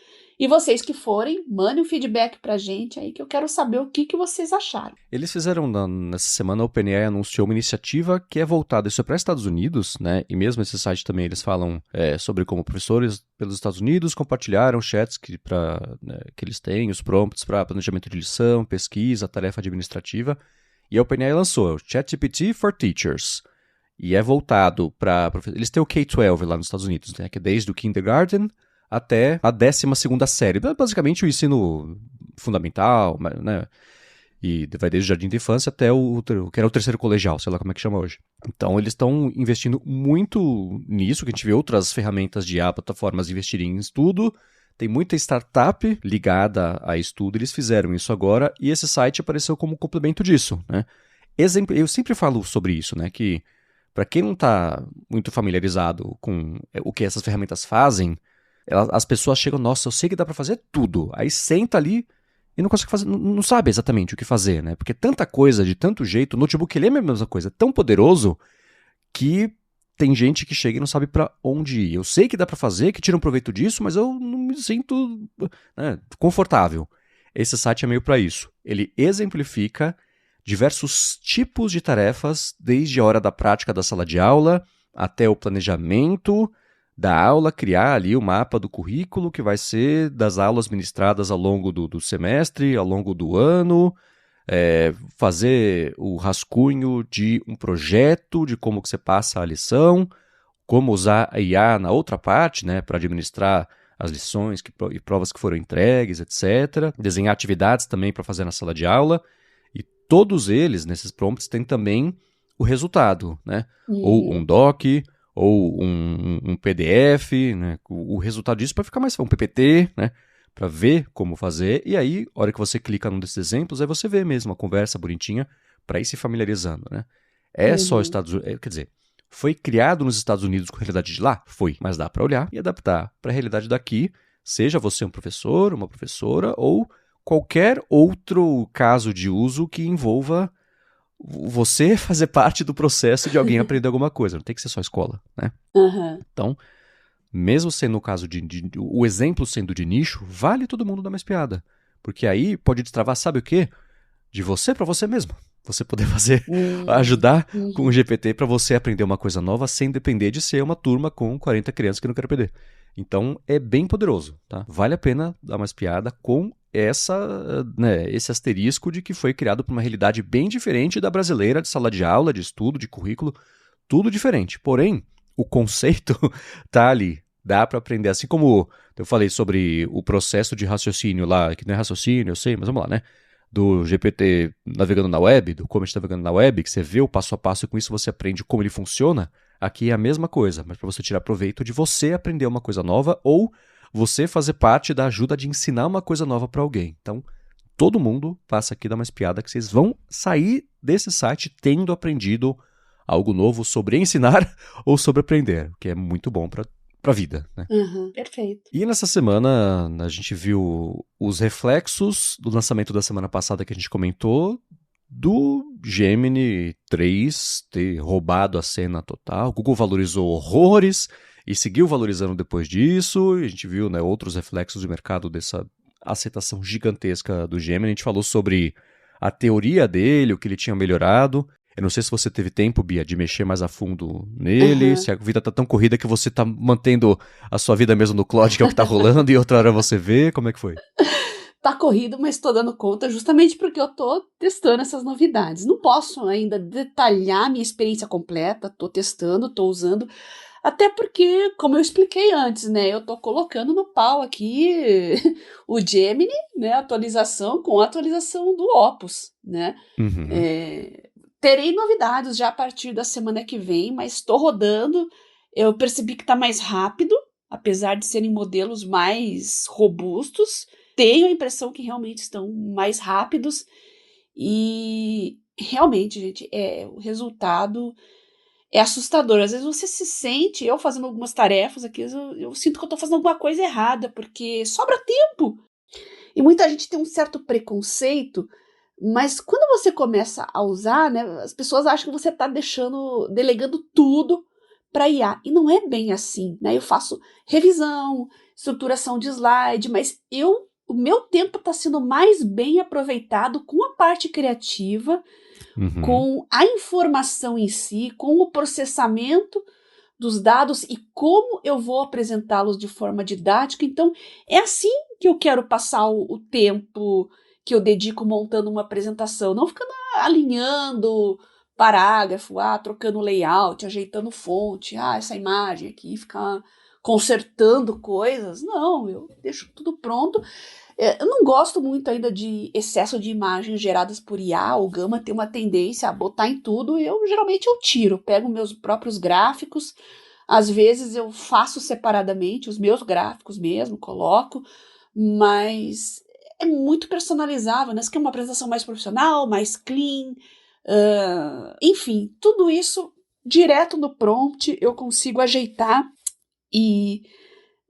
e vocês que forem, mandem um feedback pra gente aí, que eu quero saber o que vocês acharam. Eles fizeram, nessa semana, a OpenAI anunciou uma iniciativa que é voltada, isso é para Estados Unidos, né? E mesmo esse site também eles falam sobre como professores pelos Estados Unidos compartilharam chats que eles têm, os prompts para planejamento de lição, pesquisa, tarefa administrativa. E a OpenAI lançou o ChatGPT for Teachers. E é voltado para... Eles têm o K-12 lá nos Estados Unidos, né? Que é desde o kindergarten até a 12ª série. Basicamente o ensino fundamental, né? E vai desde o jardim de infância até o que era o terceiro colegial, sei lá como é que chama hoje. Então eles estão investindo muito nisso, que a gente vê outras ferramentas de IA, plataformas investirem em estudo. Tem muita startup ligada a estudo, eles fizeram isso agora, e esse site apareceu como complemento disso, né? Eu sempre falo sobre isso, né? Que para quem não está muito familiarizado com o que essas ferramentas fazem, as pessoas chegam, nossa, eu sei que dá para fazer tudo. Aí senta ali e não consegue fazer, não sabe exatamente o que fazer, né? Porque tanta coisa, de tanto jeito, o notebook ele é a mesma coisa, é tão poderoso que tem gente que chega e não sabe para onde ir. Eu sei que dá para fazer, que tira um proveito disso, mas eu não me sinto, né, confortável. Esse site é meio para isso. Ele exemplifica diversos tipos de tarefas, desde a hora da prática da sala de aula até o planejamento da aula, criar ali o mapa do currículo que vai ser das aulas ministradas ao longo do semestre, ao longo do ano, fazer o rascunho de um projeto, de como que você passa a lição, como usar a IA na outra parte, né, para administrar as lições e provas que foram entregues, etc. Desenhar atividades também para fazer na sala de aula. E todos eles, nesses prompts, têm também o resultado, né? Ou um doc, ou um PDF, né? O resultado disso para ficar mais fácil, um PPT, né? Para ver como fazer. E aí, a hora que você clica num desses exemplos, aí você vê mesmo a conversa bonitinha para ir se familiarizando, né? É só Estados Unidos, quer dizer, foi criado nos Estados Unidos com a realidade de lá? Foi. Mas dá para olhar e adaptar para a realidade daqui, seja você um professor, uma professora ou qualquer outro caso de uso que envolva você fazer parte do processo de alguém aprender alguma coisa. Não tem que ser só escola, né? Então, mesmo sendo o caso o exemplo sendo de nicho, vale todo mundo dar mais piada. Porque aí pode destravar, sabe o quê? De você para você mesmo. Você poder fazer, ajudar com o GPT para você aprender uma coisa nova sem depender de ser uma turma com 40 crianças que não querem aprender. Então, é bem poderoso, tá? Vale a pena dar mais piada com esse asterisco de que foi criado por uma realidade bem diferente da brasileira, de sala de aula, de estudo, de currículo, tudo diferente. Porém, o conceito tá ali. Dá para aprender, assim como eu falei sobre o processo de raciocínio lá, que não é raciocínio, eu sei, mas vamos lá, né? Do GPT navegando na web, do Comet navegando na web, que você vê o passo a passo e com isso você aprende como ele funciona, aqui é a mesma coisa, mas para você tirar proveito de você aprender uma coisa nova ou você fazer parte da ajuda de ensinar uma coisa nova para alguém. Então, todo mundo passa aqui, dá uma espiada, que vocês vão sair desse site tendo aprendido algo novo sobre ensinar ou sobre aprender, que é muito bom para a vida, né? Perfeito. E nessa semana a gente viu os reflexos do lançamento da semana passada que a gente comentou, do Gemini 3 ter roubado a cena total. O Google valorizou horrores e seguiu valorizando depois disso. E a gente viu, né, outros reflexos do mercado dessa aceitação gigantesca do Gemini. A gente falou sobre a teoria dele, o que ele tinha melhorado. Eu não sei se você teve tempo, Bia, de mexer mais a fundo nele, se a vida tá tão corrida que você tá mantendo a sua vida mesmo no Claude, que é o que tá rolando, e outra hora você vê, como é que foi? Tá corrido, mas tô dando conta justamente porque eu tô testando essas novidades. Não posso ainda detalhar minha experiência completa, tô testando, tô usando, até porque, como eu expliquei antes, né, eu tô colocando no pau aqui o Gemini, né, atualização com a atualização do Opus, né. Terei novidades já a partir da semana que vem, mas estou rodando. Eu percebi que está mais rápido, apesar de serem modelos mais robustos. Tenho a impressão que realmente estão mais rápidos. E realmente, gente, o resultado é assustador. Às vezes você se sente, eu fazendo algumas tarefas aqui, eu sinto que eu estou fazendo alguma coisa errada, porque sobra tempo. E muita gente tem um certo preconceito. Mas quando você começa a usar, né, as pessoas acham que você está delegando tudo para IA. E não é bem assim, né? Eu faço revisão, estruturação de slide, mas o meu tempo está sendo mais bem aproveitado com a parte criativa, com a informação em si, com o processamento dos dados e como eu vou apresentá-los de forma didática. Então, é assim que eu quero passar o tempo que eu dedico montando uma apresentação, não ficando alinhando parágrafo, trocando layout, ajeitando fonte, essa imagem aqui, ficar consertando coisas. Não, eu deixo tudo pronto. Eu não gosto muito ainda de excesso de imagens geradas por IA. O Gama tem uma tendência a botar em tudo e geralmente eu tiro, pego meus próprios gráficos. Às vezes eu faço separadamente os meus gráficos mesmo, coloco, mas é muito personalizável, né? Você quer uma apresentação mais profissional, mais clean, enfim, tudo isso direto no prompt eu consigo ajeitar e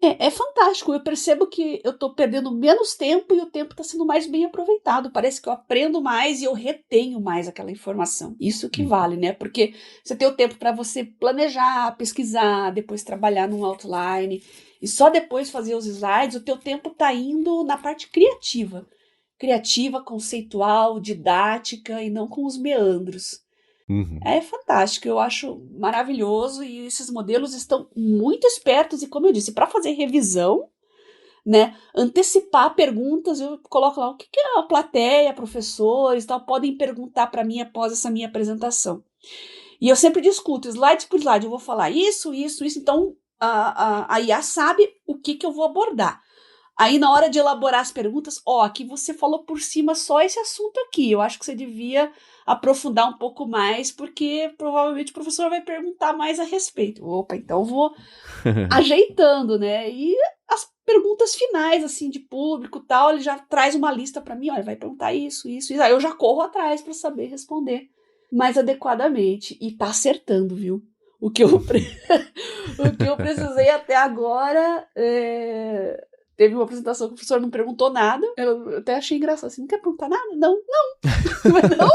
é fantástico. Eu percebo que eu estou perdendo menos tempo e o tempo está sendo mais bem aproveitado. Parece que eu aprendo mais e eu retenho mais aquela informação. Isso que vale, né? Porque você tem o tempo para você planejar, pesquisar, depois trabalhar num outline e só depois fazer os slides. O teu tempo está indo na parte criativa. Criativa, conceitual, didática e não com os meandros. É fantástico, eu acho maravilhoso e esses modelos estão muito espertos e, como eu disse, para fazer revisão, né, antecipar perguntas, eu coloco lá o que a plateia, professores, tal, podem perguntar para mim após essa minha apresentação. E eu sempre discuto, slide por slide, eu vou falar isso, então a IA sabe o que eu vou abordar. Aí, na hora de elaborar as perguntas, aqui você falou por cima só esse assunto aqui. Eu acho que você devia aprofundar um pouco mais, porque provavelmente o professor vai perguntar mais a respeito. Opa, então eu vou ajeitando, né? E as perguntas finais, assim, de público e tal, ele já traz uma lista para mim, olha, vai perguntar isso. Aí eu já corro atrás para saber responder mais adequadamente. E tá acertando, viu? O que eu precisei até agora Teve uma apresentação que o professor não perguntou nada. Eu até achei engraçado. Assim, não quer perguntar nada? Não. Mas não.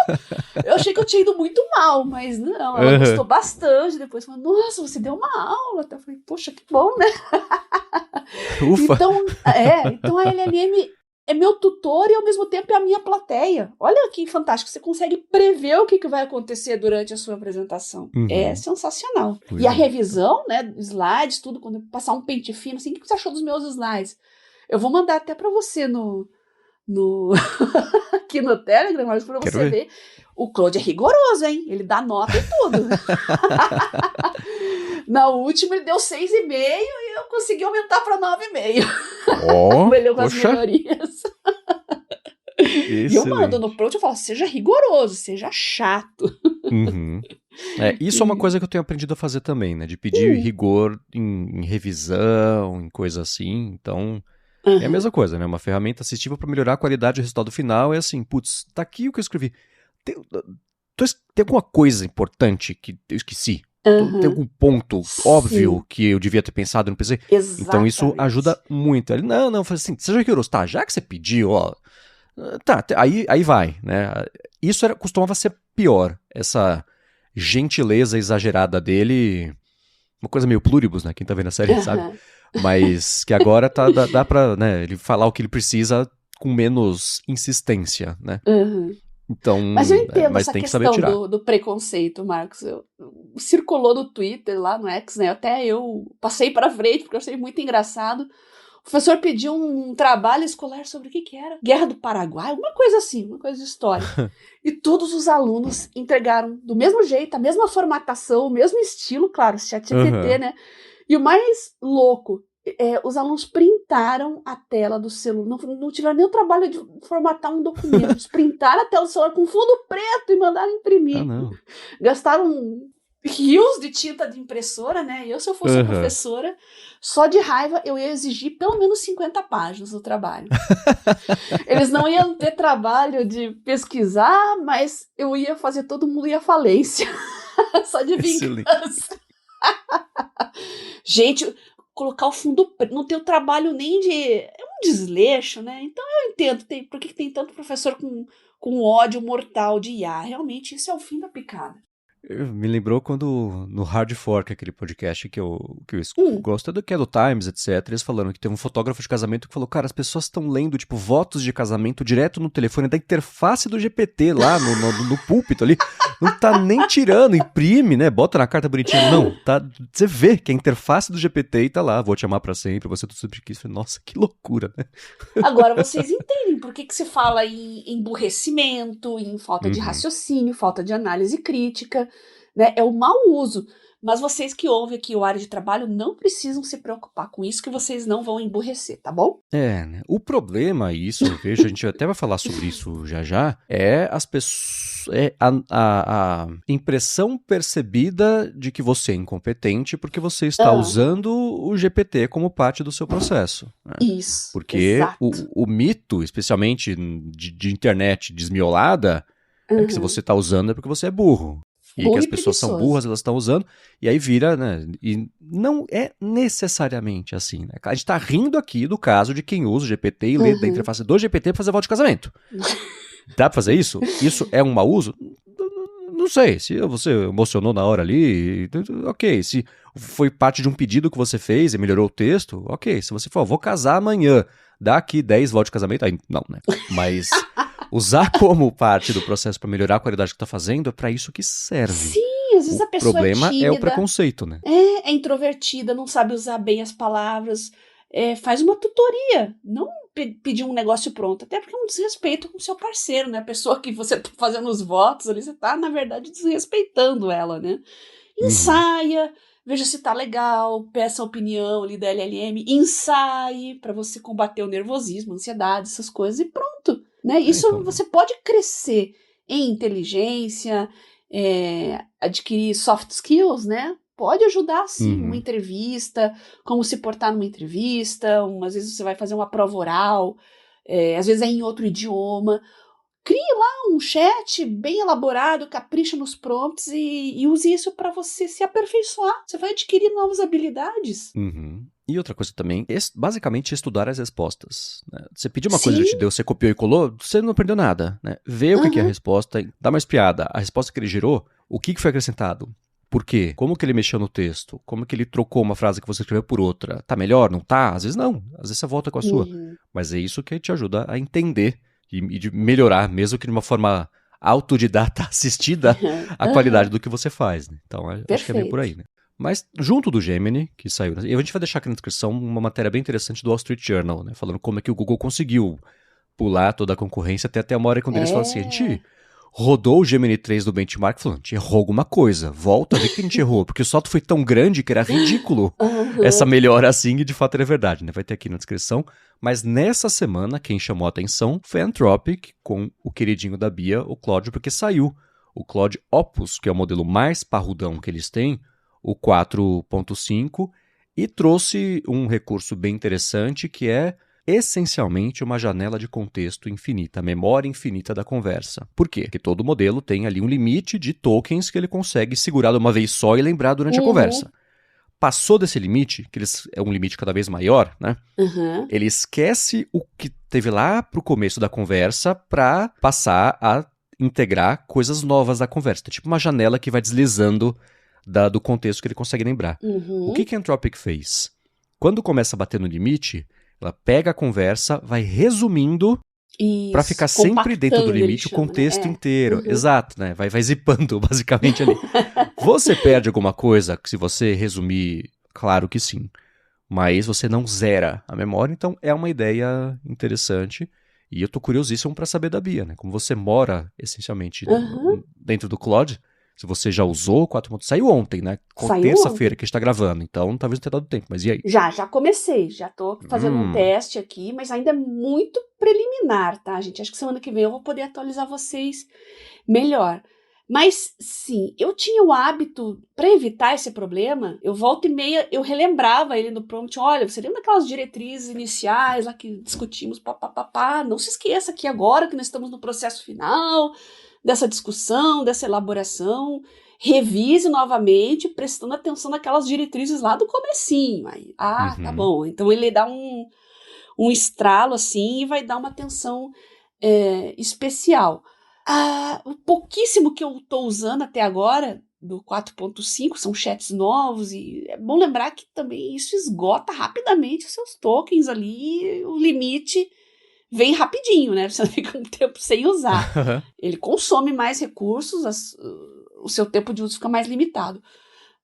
Eu achei que eu tinha ido muito mal, mas não. Ela gostou bastante. Depois falou, nossa, você deu uma aula. Até eu falei, poxa, que bom, né? Ufa. Então a LLM é meu tutor e ao mesmo tempo é a minha plateia. Olha que fantástico. Você consegue prever o que vai acontecer durante a sua apresentação. É sensacional. E a revisão, né? Slides, tudo, quando eu passar um pente fino, assim, o que você achou dos meus slides? Eu vou mandar até para você aqui no Telegram, mas para você ver. O Claude é rigoroso, hein? Ele dá nota e tudo. Na última ele deu 6,5 e eu consegui aumentar para 9,5. Melhor com as melhorias. E eu mando no prompt, eu falo, seja rigoroso, seja chato. Isso é uma coisa que eu tenho aprendido a fazer também, né? De pedir rigor em revisão, em coisa assim. Então, é a mesma coisa, né? Uma ferramenta assistiva para melhorar a qualidade do resultado final. É assim, putz, tá aqui o que eu escrevi. Tem alguma coisa importante que eu esqueci? Tem algum ponto óbvio que eu devia ter pensado e não pensei? Exatamente. Então isso ajuda muito. Ele, não, eu falei assim, seja rigoroso. Tá, já que você pediu, aí vai, né? Isso costumava ser pior. Essa gentileza exagerada dele, uma coisa meio pluribus, né? Quem tá vendo a série sabe. Mas que agora dá pra, né, ele falar o que ele precisa com menos insistência, né? Então, mas eu entendo essa tem que saber tirar. questão do preconceito, Marcos. Circulou no Twitter, lá no X, né? Até eu passei para frente, porque eu achei muito engraçado. O professor pediu um trabalho escolar sobre o que era? Guerra do Paraguai? Uma coisa assim, uma coisa de história. E todos os alunos entregaram do mesmo jeito, a mesma formatação, o mesmo estilo, claro, ChatGPT, né? E o mais louco, os alunos printaram a tela do celular, não tiveram nem o trabalho de formatar um documento, eles printaram a tela do celular com fundo preto e mandaram imprimir. Gastaram rios de tinta de impressora, né? Se eu fosse professora, só de raiva eu ia exigir pelo menos 50 páginas do trabalho. Eles não iam ter trabalho de pesquisar, mas eu ia fazer todo mundo ir à falência. Só de vingança. Gente, colocar o fundo preto, não tem o trabalho nem de... É um desleixo, né? Então eu entendo por que tem tanto professor com ódio mortal de IA. Realmente, isso é o fim da picada. Me lembrou quando no Hard Fork, aquele podcast que eu gosto, que é do Times, etc. Eles falaram que teve um fotógrafo de casamento que falou, cara, as pessoas estão lendo, tipo, votos de casamento direto no telefone da interface do GPT lá no púlpito ali. Não tá nem tirando, imprime, né? Bota na carta bonitinha. Não, tá. Você vê que a interface do GPT tá lá, vou te amar pra sempre, você tudo sempre quis. Nossa, que loucura, né? Agora vocês entendem por que se fala em emburrecimento, em falta de raciocínio, falta de análise crítica, né? É o mau uso. Mas vocês que ouvem aqui o Área de Trabalho não precisam se preocupar com isso, que vocês não vão emburrecer, tá bom? Né? O problema, isso eu vejo, a gente até vai falar sobre isso já, é as pessoas. É a impressão percebida de que você é incompetente porque você está usando o GPT como parte do seu processo. Né? Isso. Porque o mito, especialmente de internet desmiolada, é que se você está usando é porque você é burro. E que as pessoas são burras, elas estão usando, e aí vira, né? E não é necessariamente assim, né? A gente tá rindo aqui do caso de quem usa o GPT e lê da interface do GPT pra fazer voto de casamento. Dá pra fazer isso? Isso é um mau uso? Não sei. Se você emocionou na hora ali, ok. Se foi parte de um pedido que você fez e melhorou o texto, ok. Se você for, vou casar amanhã, dá aqui 10 votos de casamento, aí não, né? Mas usar como parte do processo para melhorar a qualidade que tá fazendo é para isso que serve. Sim, às vezes a pessoa é tímida. O problema é o preconceito, né? É introvertida, não sabe usar bem as palavras. Faz uma tutoria, não pedir um negócio pronto, até porque é um desrespeito com o seu parceiro, né? A pessoa que você tá fazendo os votos ali, você tá, na verdade, desrespeitando ela, né? Ensaia, veja se tá legal, peça a opinião ali da LLM, ensaie para você combater o nervosismo, a ansiedade, essas coisas e pronto, né? Isso então, você pode crescer em inteligência, adquirir soft skills, né? Pode ajudar, sim, uma entrevista, como se portar numa entrevista, às vezes você vai fazer uma prova oral, às vezes é em outro idioma. Crie lá um chat bem elaborado, capricha nos prompts e use isso para você se aperfeiçoar. Você vai adquirir novas habilidades. E outra coisa também, basicamente estudar as respostas. Né? Você pediu uma coisa, ele te deu, você copiou e colou, você não aprendeu nada. Né? Vê o que é a resposta, dá uma espiada. A resposta que ele gerou, o que foi acrescentado? Por quê? Como que ele mexeu no texto? Como que ele trocou uma frase que você escreveu por outra? Tá melhor? Não tá? Às vezes não. Às vezes você volta com a sua. Mas é isso que te ajuda a entender e de melhorar, mesmo que de uma forma autodidata, assistida, a qualidade do que você faz. Né? Então, acho que é bem por aí. Né? Mas, junto do Gemini, que saiu... E a gente vai deixar aqui na descrição uma matéria bem interessante do Wall Street Journal, né? Falando como é que o Google conseguiu pular toda a concorrência até uma hora quando eles falam assim, a gente rodou o Gemini 3 do benchmark falando, a gente errou alguma coisa, volta a ver que a gente errou, porque o salto foi tão grande que era ridículo essa melhora assim, e de fato era verdade, né? Vai ter aqui na descrição. Mas nessa semana, quem chamou a atenção foi a Anthropic, com o queridinho da Bia, o Claude, porque saiu o Claude Opus, que é o modelo mais parrudão que eles têm, o 4.5, e trouxe um recurso bem interessante, que é essencialmente uma janela de contexto infinita, a memória infinita da conversa. Por quê? Porque todo modelo tem ali um limite de tokens que ele consegue segurar de uma vez só e lembrar durante a conversa. Passou desse limite, que é um limite cada vez maior, né? Ele esquece o que teve lá pro começo da conversa para passar a integrar coisas novas da conversa. Tipo uma janela que vai deslizando do contexto que ele consegue lembrar. O que a Anthropic fez? Quando começa a bater no limite, ela pega a conversa, vai resumindo para ficar sempre dentro do limite o contexto inteiro. Exato, né? Vai zipando basicamente ali. Você perde alguma coisa se você resumir? Claro que sim. Mas você não zera a memória, então é uma ideia interessante. E eu tô curiosíssimo para saber da Bia, né? Como você mora essencialmente dentro do Claude, se você já usou o 4.0, saiu ontem, né? Terça-feira que a gente tá gravando, então talvez não tenha dado tempo, mas e aí? Já comecei, já tô fazendo um teste aqui, mas ainda é muito preliminar, tá, gente? Acho que semana que vem eu vou poder atualizar vocês melhor. Mas, sim, eu tinha o hábito, para evitar esse problema, eu volta e meia, eu relembrava ele no prompt, olha, você lembra daquelas diretrizes iniciais lá que discutimos, não se esqueça que agora que nós estamos no processo final dessa discussão, dessa elaboração, revise novamente, prestando atenção naquelas diretrizes lá do comecinho. Aí, tá bom. Então ele dá um estralo assim e vai dar uma atenção especial. O pouquíssimo que eu estou usando até agora do 4.5, são chats novos, e é bom lembrar que também isso esgota rapidamente os seus tokens ali, o limite vem rapidinho, né? Você não fica um tempo sem usar. Ele consome mais recursos, o seu tempo de uso fica mais limitado.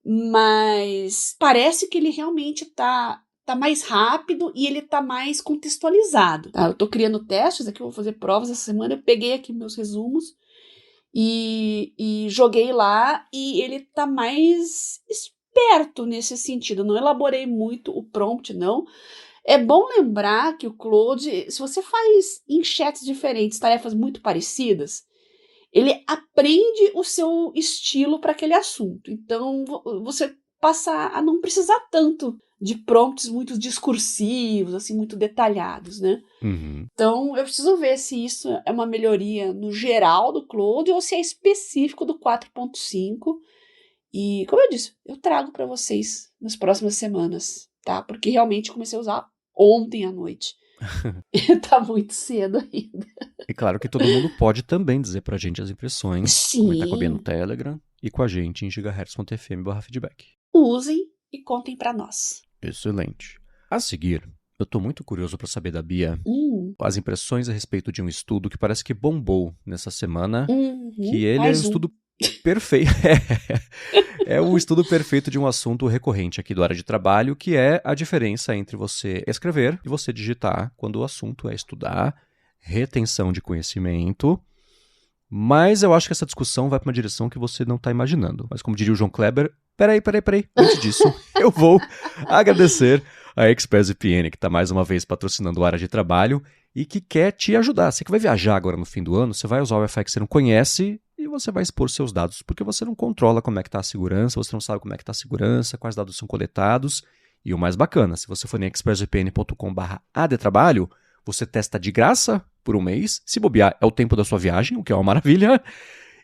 Mas parece que ele realmente tá mais rápido e ele tá mais contextualizado. Tá? Eu tô criando testes aqui, vou fazer provas essa semana, eu peguei aqui meus resumos e joguei lá, e ele tá mais esperto nesse sentido. Não elaborei muito o prompt, não. É bom lembrar que o Claude, se você faz em chats diferentes tarefas muito parecidas, ele aprende o seu estilo para aquele assunto. Então, você passa a não precisar tanto de prompts muito discursivos, assim, muito detalhados, né? Uhum. Então, eu preciso ver se isso é uma melhoria no geral do Claude ou se é específico do 4.5. E, como eu disse, eu trago para vocês nas próximas semanas, tá? Porque realmente comecei a usar ontem à noite. Tá muito cedo ainda. E claro que todo mundo pode também dizer pra gente as impressões. Sim. Comentar com a Bia no Telegram e com a gente em gigahertz.fm/feedback. Usem e contem pra nós. Excelente. A seguir, eu tô muito curioso para saber da Bia as impressões a respeito de um estudo que parece que bombou nessa semana, que ele é um estudo perfeito. É um estudo perfeito de um assunto recorrente aqui do Área de Trabalho, que é a diferença entre você escrever e você digitar quando o assunto é estudar, retenção de conhecimento. Mas eu acho que essa discussão vai para uma direção que você não está imaginando. Mas como diria o João Kleber, peraí. Antes disso, eu vou agradecer a ExpressVPN, que está mais uma vez patrocinando o Área de Trabalho e que quer te ajudar. Você que vai viajar agora no fim do ano, você vai usar o Wi-Fi que você não conhece e você vai expor seus dados, porque você não controla como é que está a segurança, você não sabe como é que está a segurança, quais dados são coletados. E o mais bacana, se você for em expressvpn.com/adtrabalho, você testa de graça por um mês. Se bobear, é o tempo da sua viagem, o que é uma maravilha.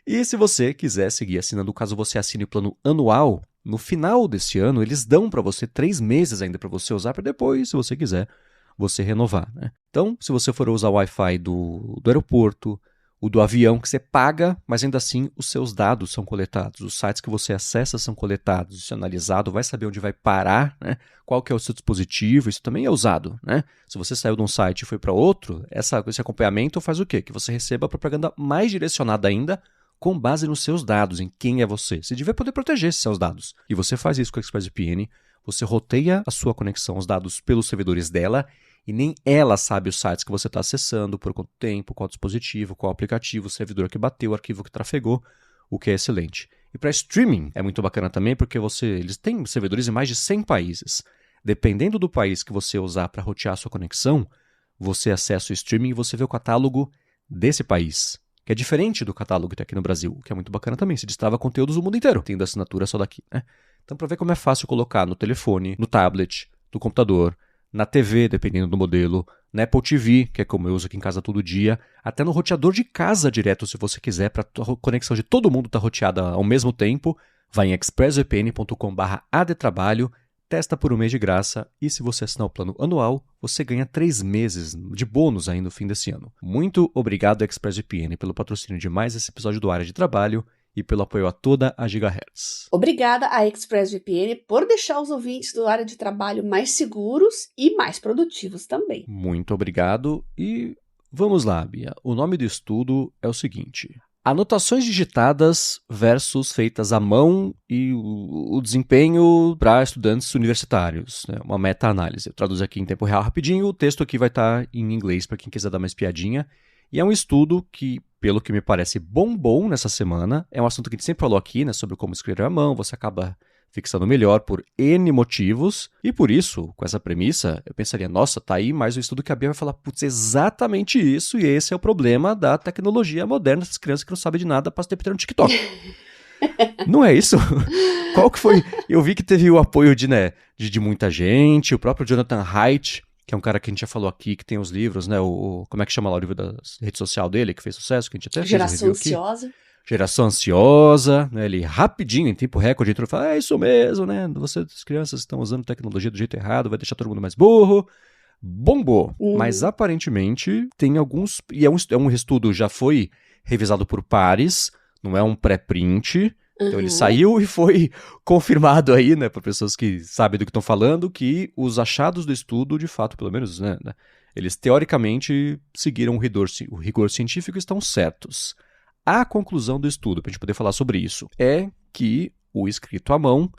E se você quiser seguir assinando, caso você assine o plano anual, no final desse ano, eles dão para você 3 meses ainda para você usar, para depois, se você quiser, você renovar, né? Então, se você for usar o Wi-Fi do aeroporto, o do avião, que você paga, mas ainda assim os seus dados são coletados, os sites que você acessa são coletados, isso é analisado, vai saber onde vai parar, né? Qual que é o seu dispositivo, isso também é usado, né? Se você saiu de um site e foi para outro, esse acompanhamento faz o quê? Que você receba a propaganda mais direcionada ainda, com base nos seus dados, em quem é você. Você devia poder proteger esses seus dados. E você faz isso com a ExpressVPN, você roteia a sua conexão aos dados pelos servidores dela, e nem ela sabe os sites que você está acessando, por quanto tempo, qual dispositivo, qual aplicativo, o servidor que bateu, o arquivo que trafegou, o que é excelente. E para streaming é muito bacana também, porque eles têm servidores em mais de 100 países. Dependendo do país que você usar para rotear a sua conexão, você acessa o streaming e você vê o catálogo desse país, que é diferente do catálogo que tem aqui no Brasil, o que é muito bacana também. Se destrava conteúdos do mundo inteiro, tendo assinatura só daqui, né? Então, para ver como é fácil colocar no telefone, no tablet, no computador, na TV, dependendo do modelo, na Apple TV, que é como eu uso aqui em casa todo dia, até no roteador de casa direto, se você quiser, para a conexão de todo mundo estar roteada ao mesmo tempo, vai em expressvpn.com/adtrabalho, testa por um mês de graça e se você assinar o plano anual, você ganha 3 meses de bônus aí no fim desse ano. Muito obrigado, ExpressVPN, pelo patrocínio de mais esse episódio do Área de Trabalho e pelo apoio a toda a Gigahertz. Obrigada à ExpressVPN por deixar os ouvintes do Área de Trabalho mais seguros e mais produtivos também. Muito obrigado e vamos lá, Bia. O nome do estudo é o seguinte: anotações digitadas versus feitas à mão e o desempenho para estudantes universitários, né? Uma meta-análise. Eu traduzo aqui em tempo real rapidinho, o texto aqui vai estar em inglês para quem quiser dar uma espiadinha. E é um estudo que, pelo que me parece, bombou nessa semana. É um assunto que a gente sempre falou aqui, né, sobre como escrever à mão, você acaba fixando melhor por N motivos. E por isso, com essa premissa, eu pensaria, nossa, tá aí mais um estudo que a Bia vai falar, putz, exatamente isso, e esse é o problema da tecnologia moderna, essas crianças que não sabem de nada passam o tempo inteiro no TikTok. Não é isso? Qual que foi? Eu vi que teve o apoio de muita gente, o próprio Jonathan Haidt, que é um cara que a gente já falou aqui, que tem os livros, né? Como é que chama lá o livro da rede social dele, que fez sucesso, que a gente até Geração fez review aqui. Ansiosa. Geração Ansiosa, né? Ele rapidinho, em tempo recorde, entrou e falou, é isso mesmo, né? As crianças estão usando tecnologia do jeito errado, vai deixar todo mundo mais burro. Bombou. Mas aparentemente tem alguns... E é um estudo, já foi revisado por pares, não é um pré-print, Então ele saiu e foi confirmado aí, né, para pessoas que sabem do que estão falando, que os achados do estudo, de fato, pelo menos, né, eles teoricamente seguiram o rigor científico e estão certos. A conclusão do estudo, para a gente poder falar sobre isso, é que o escrito à mão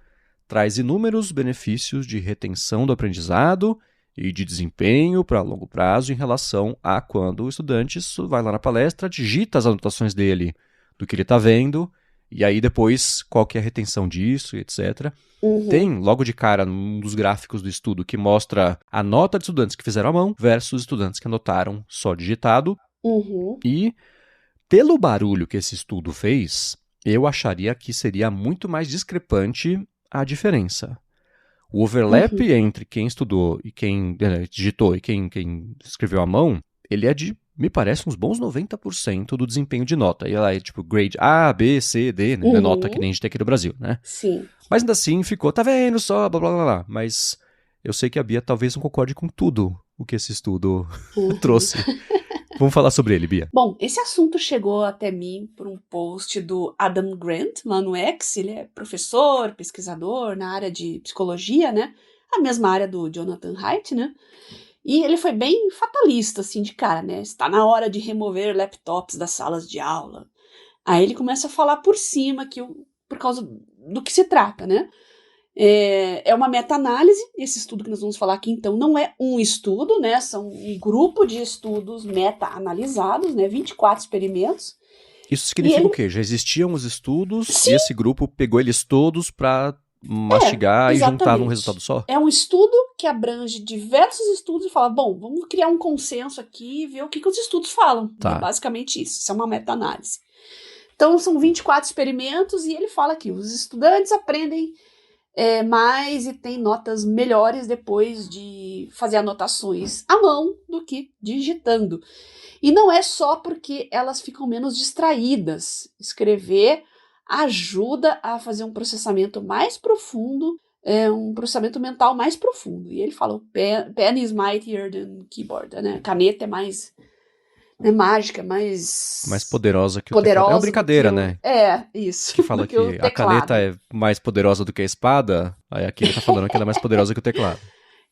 traz inúmeros benefícios de retenção do aprendizado e de desempenho para longo prazo em relação a quando o estudante vai lá na palestra, digita as anotações dele do que ele está vendo, e aí depois qual que é a retenção disso, etc. Tem, logo de cara, um dos gráficos do estudo que mostra a nota de estudantes que fizeram à mão versus estudantes que anotaram só digitado. E, pelo barulho que esse estudo fez, eu acharia que seria muito mais discrepante a diferença. O overlap entre quem estudou e quem digitou e quem escreveu à mão, ele é de, me parece, uns bons 90% do desempenho de nota. E ela é tipo grade A, B, C, D, né? Não é nota que nem a gente tem aqui no Brasil, né? Sim. Mas ainda assim ficou, tá vendo só, blá blá blá blá. Mas eu sei que a Bia talvez não concorde com tudo o que esse estudo trouxe. Vamos falar sobre ele, Bia. Bom, esse assunto chegou até mim por um post do Adam Grant, lá no X. Ele é professor, pesquisador na área de psicologia, né? A mesma área do Jonathan Haidt, né? E ele foi bem fatalista, assim, de cara, né? Está na hora de remover laptops das salas de aula. Aí ele começa a falar por cima, por causa do que se trata, né? É uma meta-análise, esse estudo que nós vamos falar aqui, então, não é um estudo, né? São um grupo de estudos meta-analisados, né? 24 experimentos. Isso significa o quê? Já existiam os estudos Sim. E esse grupo pegou eles todos para mastigar e juntar num resultado só? É um estudo que abrange diversos estudos e fala, bom, vamos criar um consenso aqui e ver o que os estudos falam. Tá. É basicamente isso. Isso é uma meta-análise. Então, são 24 experimentos e ele fala que os estudantes aprendem mais e têm notas melhores depois de fazer anotações à mão do que digitando. E não é só porque elas ficam menos distraídas. Escrever ajuda a fazer um processamento mais profundo, um processamento mental mais profundo. E ele falou, pen is mightier than keyboard, né? Caneta é mais mágica, mais poderosa que o teclado. É uma brincadeira, né? Isso. Que fala que a caneta é mais poderosa do que a espada, aí aqui ele tá falando que ela é mais poderosa que o teclado.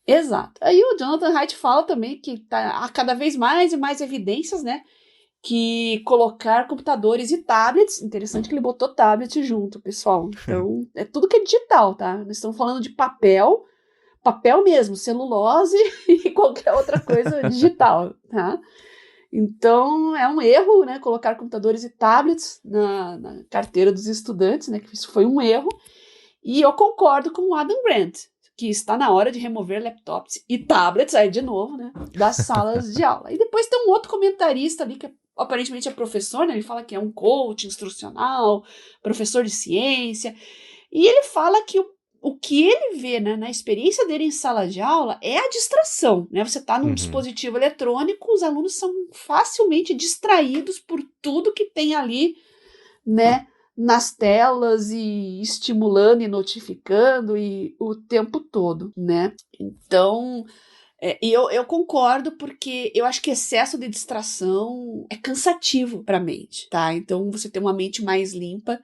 Exato. Aí o Jonathan Haidt fala também que há cada vez mais e mais evidências, né, que colocar computadores e tablets, interessante que ele botou tablet junto, pessoal. Então, é tudo que é digital, tá? Nós estamos falando de papel mesmo, celulose e qualquer outra coisa digital, tá? Então, é um erro, né, colocar computadores e tablets na carteira dos estudantes, né, que isso foi um erro. E eu concordo com o Adam Grant, que está na hora de remover laptops e tablets, aí de novo, né, das salas de aula. E depois tem um outro comentarista ali, que aparentemente é professor, né, ele fala que é um coach instrucional, professor de ciência, e ele fala que o que ele vê, né, na experiência dele em sala de aula é a distração, né? Você está num dispositivo eletrônico, os alunos são facilmente distraídos por tudo que tem ali, né, nas telas e estimulando e notificando e o tempo todo, né? Então, eu concordo porque eu acho que excesso de distração é cansativo para a mente, tá? Então, você ter uma mente mais limpa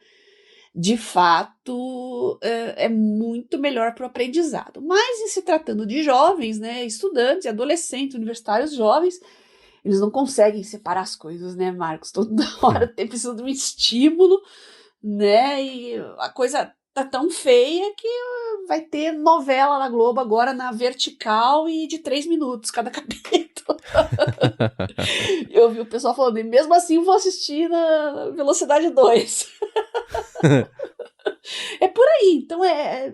de fato, é muito melhor para o aprendizado. Mas, em se tratando de jovens, né, estudantes, adolescentes, universitários jovens, eles não conseguem separar as coisas, né, Marcos? Toda hora precisa de um estímulo, né, e a coisa tá tão feia que vai ter novela na Globo agora na vertical e de 3 minutos cada capítulo. Eu vi o pessoal falando, e mesmo assim vou assistir na velocidade 2. É por aí, então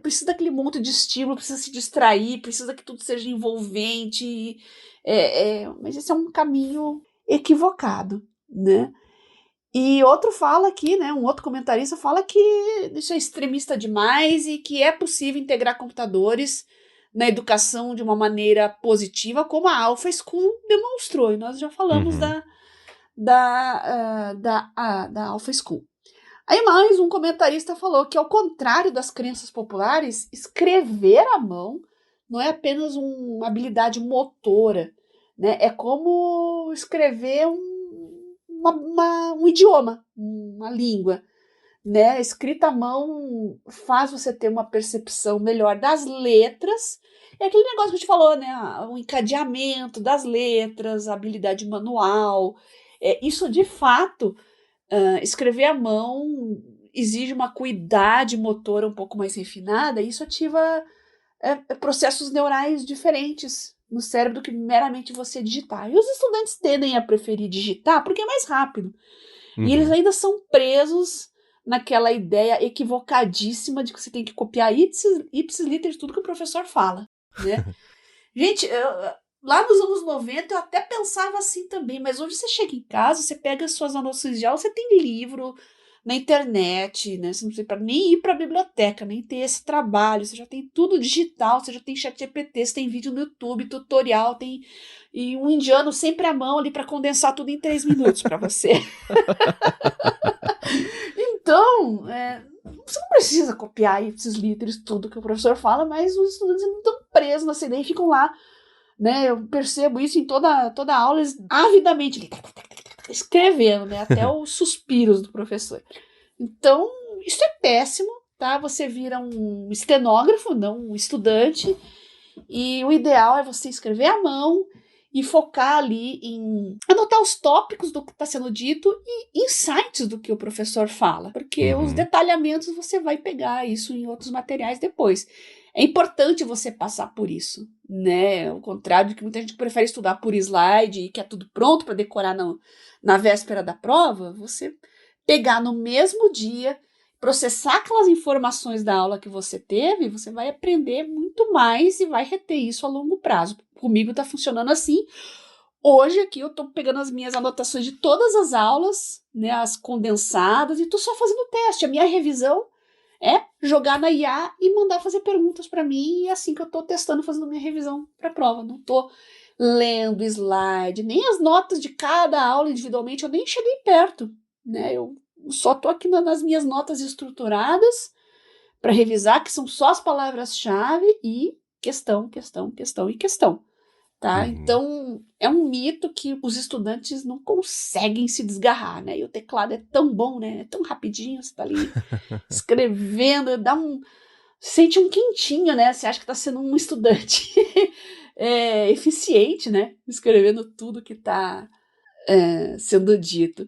precisa daquele monte de estímulo, precisa se distrair, precisa que tudo seja envolvente, mas esse é um caminho equivocado, né? E outro fala aqui, né, um outro comentarista fala que isso é extremista demais e que é possível integrar computadores na educação de uma maneira positiva, como a Alpha School demonstrou, e nós já falamos da Alpha School. Aí mais um comentarista falou que, ao contrário das crenças populares, escrever à mão não é apenas uma habilidade motora, né? É como escrever um idioma, uma língua, né? A escrita à mão faz você ter uma percepção melhor das letras. É aquele negócio que a gente falou, né? O encadeamento das letras, a habilidade manual. Isso, de fato, escrever à mão exige uma acuidade motora um pouco mais refinada, e isso ativa processos neurais diferentes no cérebro que meramente você digitar. E os estudantes tendem a preferir digitar porque é mais rápido. E eles ainda são presos naquela ideia equivocadíssima de que você tem que copiar ipsis literis tudo que o professor fala, né? Gente, lá nos anos 90 eu até pensava assim também, mas hoje você chega em casa, você pega as suas anotações de aula, você tem livro na internet, né? Você não precisa nem ir para a biblioteca, nem ter esse trabalho, você já tem tudo digital, você já tem ChatGPT, você tem vídeo no YouTube, tutorial, e um indiano sempre à mão ali para condensar tudo em 3 minutos para você. Então, você não precisa copiar ipsis literis tudo que o professor fala, mas os estudantes não estão presos nessa ideia e ficam lá, né? Eu percebo isso em toda aula, eles avidamente escrevendo, né? Até os suspiros do professor. Então, isso é péssimo, tá? Você vira um estenógrafo, não um estudante, e o ideal é você escrever à mão e focar ali em anotar os tópicos do que está sendo dito e insights do que o professor fala, porque os detalhamentos você vai pegar isso em outros materiais depois. É importante você passar por isso, né? Ao contrário de que muita gente prefere estudar por slide e quer tudo pronto para decorar na véspera da prova, você pegar no mesmo dia, processar aquelas informações da aula que você teve, você vai aprender muito mais e vai reter isso a longo prazo. Comigo está funcionando assim. Hoje aqui eu estou pegando as minhas anotações de todas as aulas, né, as condensadas, e estou só fazendo teste. A minha revisão é jogar na IA e mandar fazer perguntas para mim, e é assim que eu estou testando, fazendo minha revisão para a prova. Não estou lendo slide, nem as notas de cada aula individualmente, eu nem cheguei perto, né? Eu só estou aqui nas minhas notas estruturadas para revisar, que são só as palavras-chave e questão, tá? Então, é um mito que os estudantes não conseguem se desgarrar, né? E o teclado é tão bom, né? É tão rapidinho, você tá ali escrevendo, sente um quentinho, né? Você acha que tá sendo um estudante eficiente, né? Escrevendo tudo que tá sendo dito.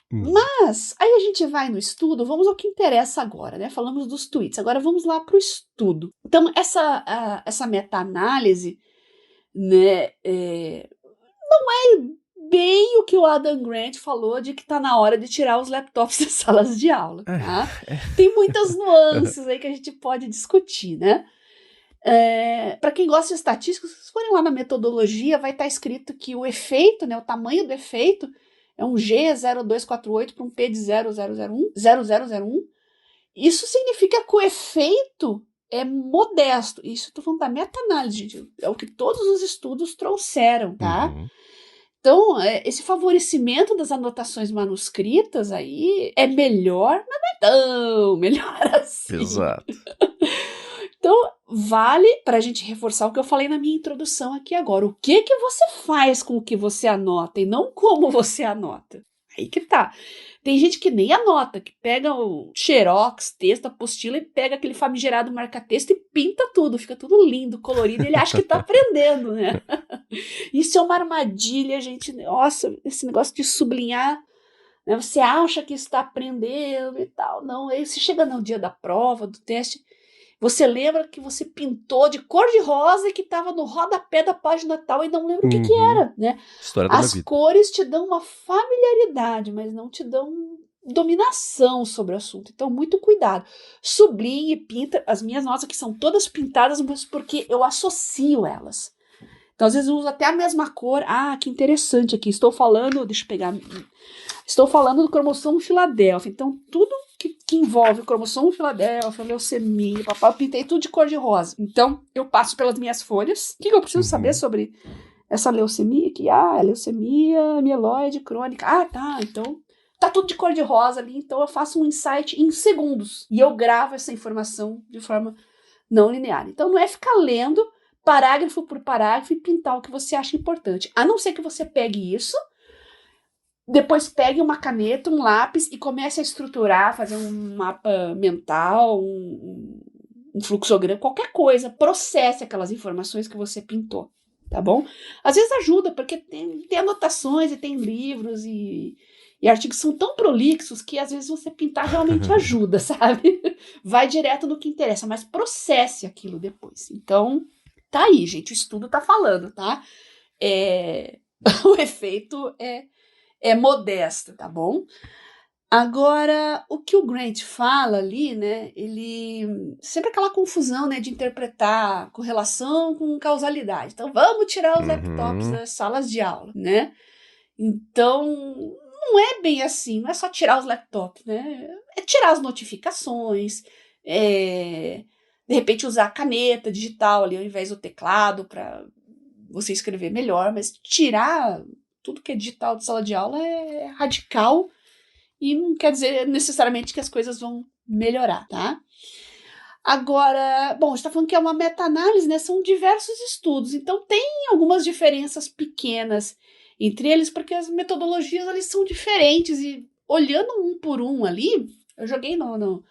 Mas, aí a gente vai no estudo, vamos ao que interessa agora, né? Falamos dos tweets, agora vamos lá para o estudo. Então, essa meta-análise, né, não é bem o que o Adam Grant falou de que está na hora de tirar os laptops das salas de aula, tá? Tem muitas nuances aí que a gente pode discutir, né? Para quem gosta de estatística, se vocês forem lá na metodologia, vai estar escrito que o efeito, né, o tamanho do efeito, é um G0248 para um P de 0001. Isso significa que o efeito é modesto. Isso eu estou falando da meta-análise, gente. É o que todos os estudos trouxeram, tá? Então, esse favorecimento das anotações manuscritas aí é melhor, mas não é tão melhor assim. Exato. Então, vale para a gente reforçar o que eu falei na minha introdução aqui agora. O que você faz com o que você anota e não como você anota. Aí que tá. Tem gente que nem anota, que pega o xerox, texto, apostila e pega aquele famigerado marca-texto e pinta tudo. Fica tudo lindo, colorido, e ele acha que tá aprendendo, né? Isso é uma armadilha, gente. Nossa, esse negócio de sublinhar, né? Você acha que está aprendendo e tal. Não, aí você chega no dia da prova, do teste, você lembra que você pintou de cor de rosa e que estava no rodapé da página tal e não lembra o que era, né? História da As cores te dão uma familiaridade, mas não te dão dominação sobre o assunto. Então, muito cuidado. Sublinhe, pinta. As minhas notas aqui são todas pintadas, mas porque eu associo elas. Então, às vezes eu uso até a mesma cor. Ah, que interessante aqui. Estou falando do cromossomo Filadélfia. Então, tudo que envolve o cromossomo Filadélfia, leucemia, papai, eu pintei tudo de cor de rosa. Então, eu passo pelas minhas folhas. O que eu preciso saber sobre essa leucemia aqui? É leucemia mieloide crônica. Ah, tá. Então, tá tudo de cor de rosa ali. Então, eu faço um insight em segundos. E eu gravo essa informação de forma não linear. Então, não é ficar lendo parágrafo por parágrafo e pintar o que você acha importante. A não ser que você pegue isso, depois pegue uma caneta, um lápis e comece a estruturar, fazer um mapa mental, um fluxograma, qualquer coisa. Processe aquelas informações que você pintou, tá bom? Às vezes ajuda, porque tem anotações e tem livros e artigos que são tão prolixos que às vezes você pintar realmente ajuda, sabe? Vai direto no que interessa, mas processe aquilo depois. Então, tá aí, gente, o estudo tá falando, tá? O efeito é modesto, tá bom? Agora, o que o Grant fala ali, né, ele... Sempre aquela confusão, né, de interpretar correlação com causalidade. Então, vamos tirar os laptops das salas de aula, né? Então, não é bem assim, não é só tirar os laptops, né? É tirar as notificações, de repente usar a caneta digital ali ao invés do teclado para você escrever melhor, mas tirar tudo que é digital de sala de aula é radical e não quer dizer necessariamente que as coisas vão melhorar, tá? Agora, bom, a gente está falando que é uma meta-análise, né? São diversos estudos, então tem algumas diferenças pequenas entre eles, porque as metodologias eles são diferentes e olhando um por um ali, eu joguei no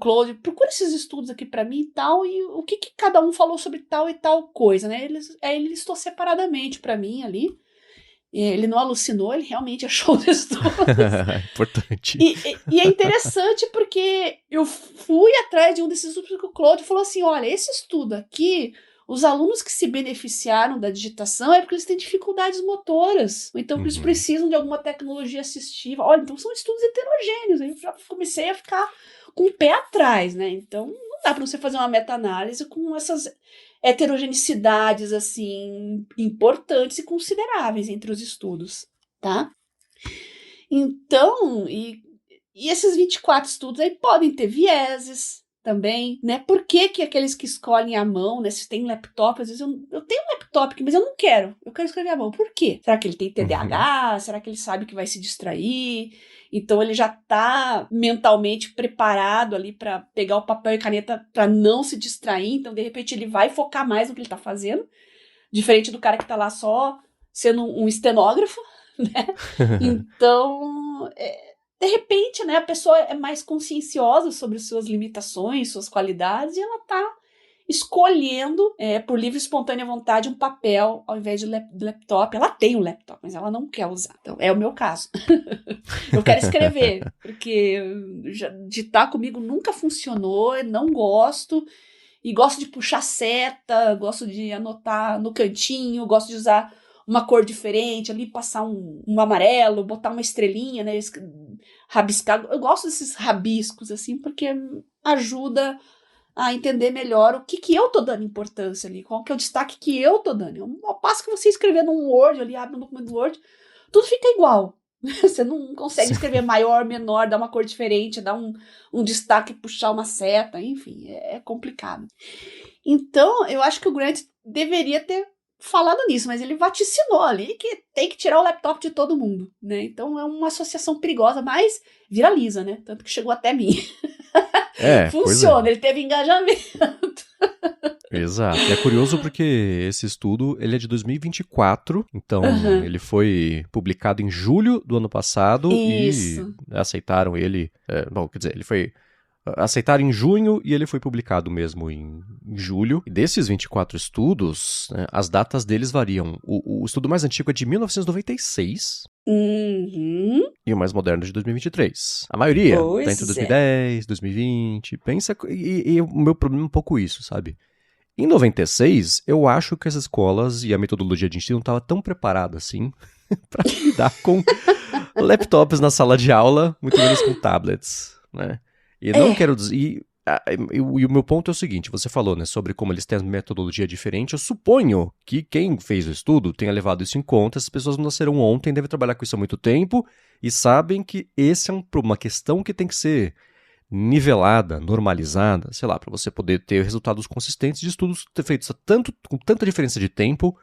Claude, procura esses estudos aqui para mim e tal, e o que cada um falou sobre tal e tal coisa, né? Ele listou separadamente para mim ali. Ele não alucinou, ele realmente achou os estudos. Importante. E é interessante porque eu fui atrás de um desses estudos que o Claude falou assim, olha, esse estudo aqui, os alunos que se beneficiaram da digitação é porque eles têm dificuldades motoras, ou então porque eles precisam de alguma tecnologia assistiva. Olha, então são estudos heterogêneos. Aí eu já comecei a ficar com o pé atrás, né? Então não dá para você fazer uma meta-análise com essas heterogeneidades, assim, importantes e consideráveis entre os estudos, tá? Então, e esses 24 estudos aí podem ter vieses também, né? Por que aqueles que escolhem à mão, né? Se tem laptop, às vezes eu tenho um laptop aqui, mas eu não quero. Eu quero escrever à mão. Por quê? Será que ele tem TDAH? Será que ele sabe que vai se distrair? Então ele já tá mentalmente preparado ali para pegar o papel e caneta para não se distrair. Então, de repente, ele vai focar mais no que ele tá fazendo. Diferente do cara que tá lá só sendo um estenógrafo, né? Então, de repente, né, a pessoa é mais conscienciosa sobre suas limitações, suas qualidades, e ela tá escolhendo, por livre e espontânea vontade, um papel ao invés de laptop. Ela tem um laptop, mas ela não quer usar. Então, é o meu caso. Eu quero escrever, porque digitar comigo nunca funcionou, não gosto, e gosto de puxar seta, gosto de anotar no cantinho, gosto de usar uma cor diferente, ali passar um amarelo, botar uma estrelinha, né, rabiscar. Eu gosto desses rabiscos, assim, porque ajuda a entender melhor o que eu tô dando importância ali, qual que é o destaque que eu tô dando. Ao passo que você escrever num Word, ali, abre um documento do Word, tudo fica igual. Você não consegue escrever maior, menor, dar uma cor diferente, dar um destaque, puxar uma seta, enfim, é complicado. Então, eu acho que o Grant deveria ter falado nisso, mas ele vaticinou ali que tem que tirar o laptop de todo mundo, né? Então é uma associação perigosa, mas viraliza, né? Tanto que chegou até mim. Funciona, ele teve engajamento. Exato. E é curioso porque esse estudo ele é de 2024, então ele foi publicado em julho do ano passado. Isso. E aceitaram ele. Ele foi aceitaram em junho e ele foi publicado mesmo em julho. E desses 24 estudos, né, as datas deles variam. O estudo mais antigo é de 1996 e o mais moderno é de 2023. A maioria está entre 2010, 2020. Pensa, e o meu problema é um pouco isso, sabe? Em 96, eu acho que as escolas e a metodologia de ensino não estava tão preparada assim para lidar com laptops na sala de aula, muito menos com tablets, né? E não quero dizer... E o meu ponto é o seguinte, você falou, né, sobre como eles têm metodologia diferente. Eu suponho que quem fez o estudo tenha levado isso em conta. Essas pessoas não nasceram ontem, devem trabalhar com isso há muito tempo e sabem que esse é uma questão que tem que ser nivelada, normalizada, sei lá, para você poder ter resultados consistentes de estudos feitos com tanta diferença de tempo,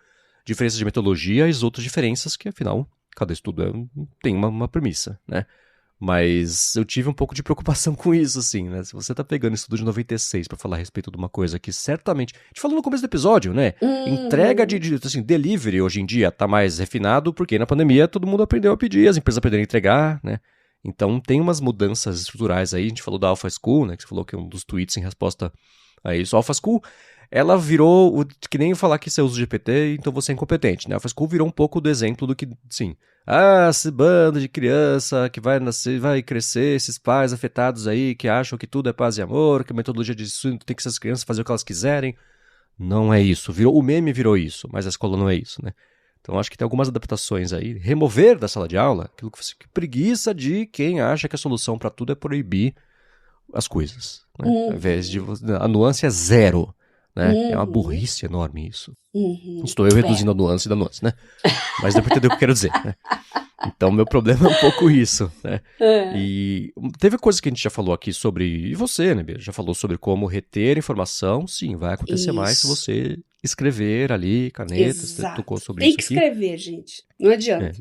diferença de metodologia e as outras diferenças que, afinal, cada estudo tem uma premissa, né? Mas eu tive um pouco de preocupação com isso, assim, né? Se você tá pegando estudo de 96 pra falar a respeito de uma coisa que certamente... A gente falou no começo do episódio, né? Entrega assim, delivery hoje em dia tá mais refinado porque na pandemia todo mundo aprendeu a pedir, as empresas aprenderam a entregar, né? Então tem umas mudanças estruturais aí. A gente falou da Alpha School, né? Que você falou que é um dos tweets em resposta a isso. A Alpha School, ela virou, que nem falar que você usa o GPT, então você é incompetente, né? A Alpha School virou um pouco do exemplo do que, sim... esse bando de criança que vai nascer, vai crescer, esses pais afetados aí que acham que tudo é paz e amor, que a metodologia de ensino tem que essas crianças fazer o que elas quiserem. Não é isso. O meme virou isso, mas a escola não é isso, né? Então acho que tem algumas adaptações aí. Remover da sala de aula aquilo que preguiça de quem acha que a solução para tudo é proibir as coisas, né? Ao invés de... A nuance é zero, né? É uma burrice enorme isso. Estou eu reduzindo a nuance da nuance, né? Mas deu pra entender o que eu quero dizer, né? Então, meu problema é um pouco isso, né? E teve coisas que a gente já falou aqui sobre... E você, né, Bia? Já falou sobre como reter informação. Sim, vai acontecer mais se você escrever ali, caneta. Você tocou sobre Tem isso que aqui. escrever, gente. Não adianta.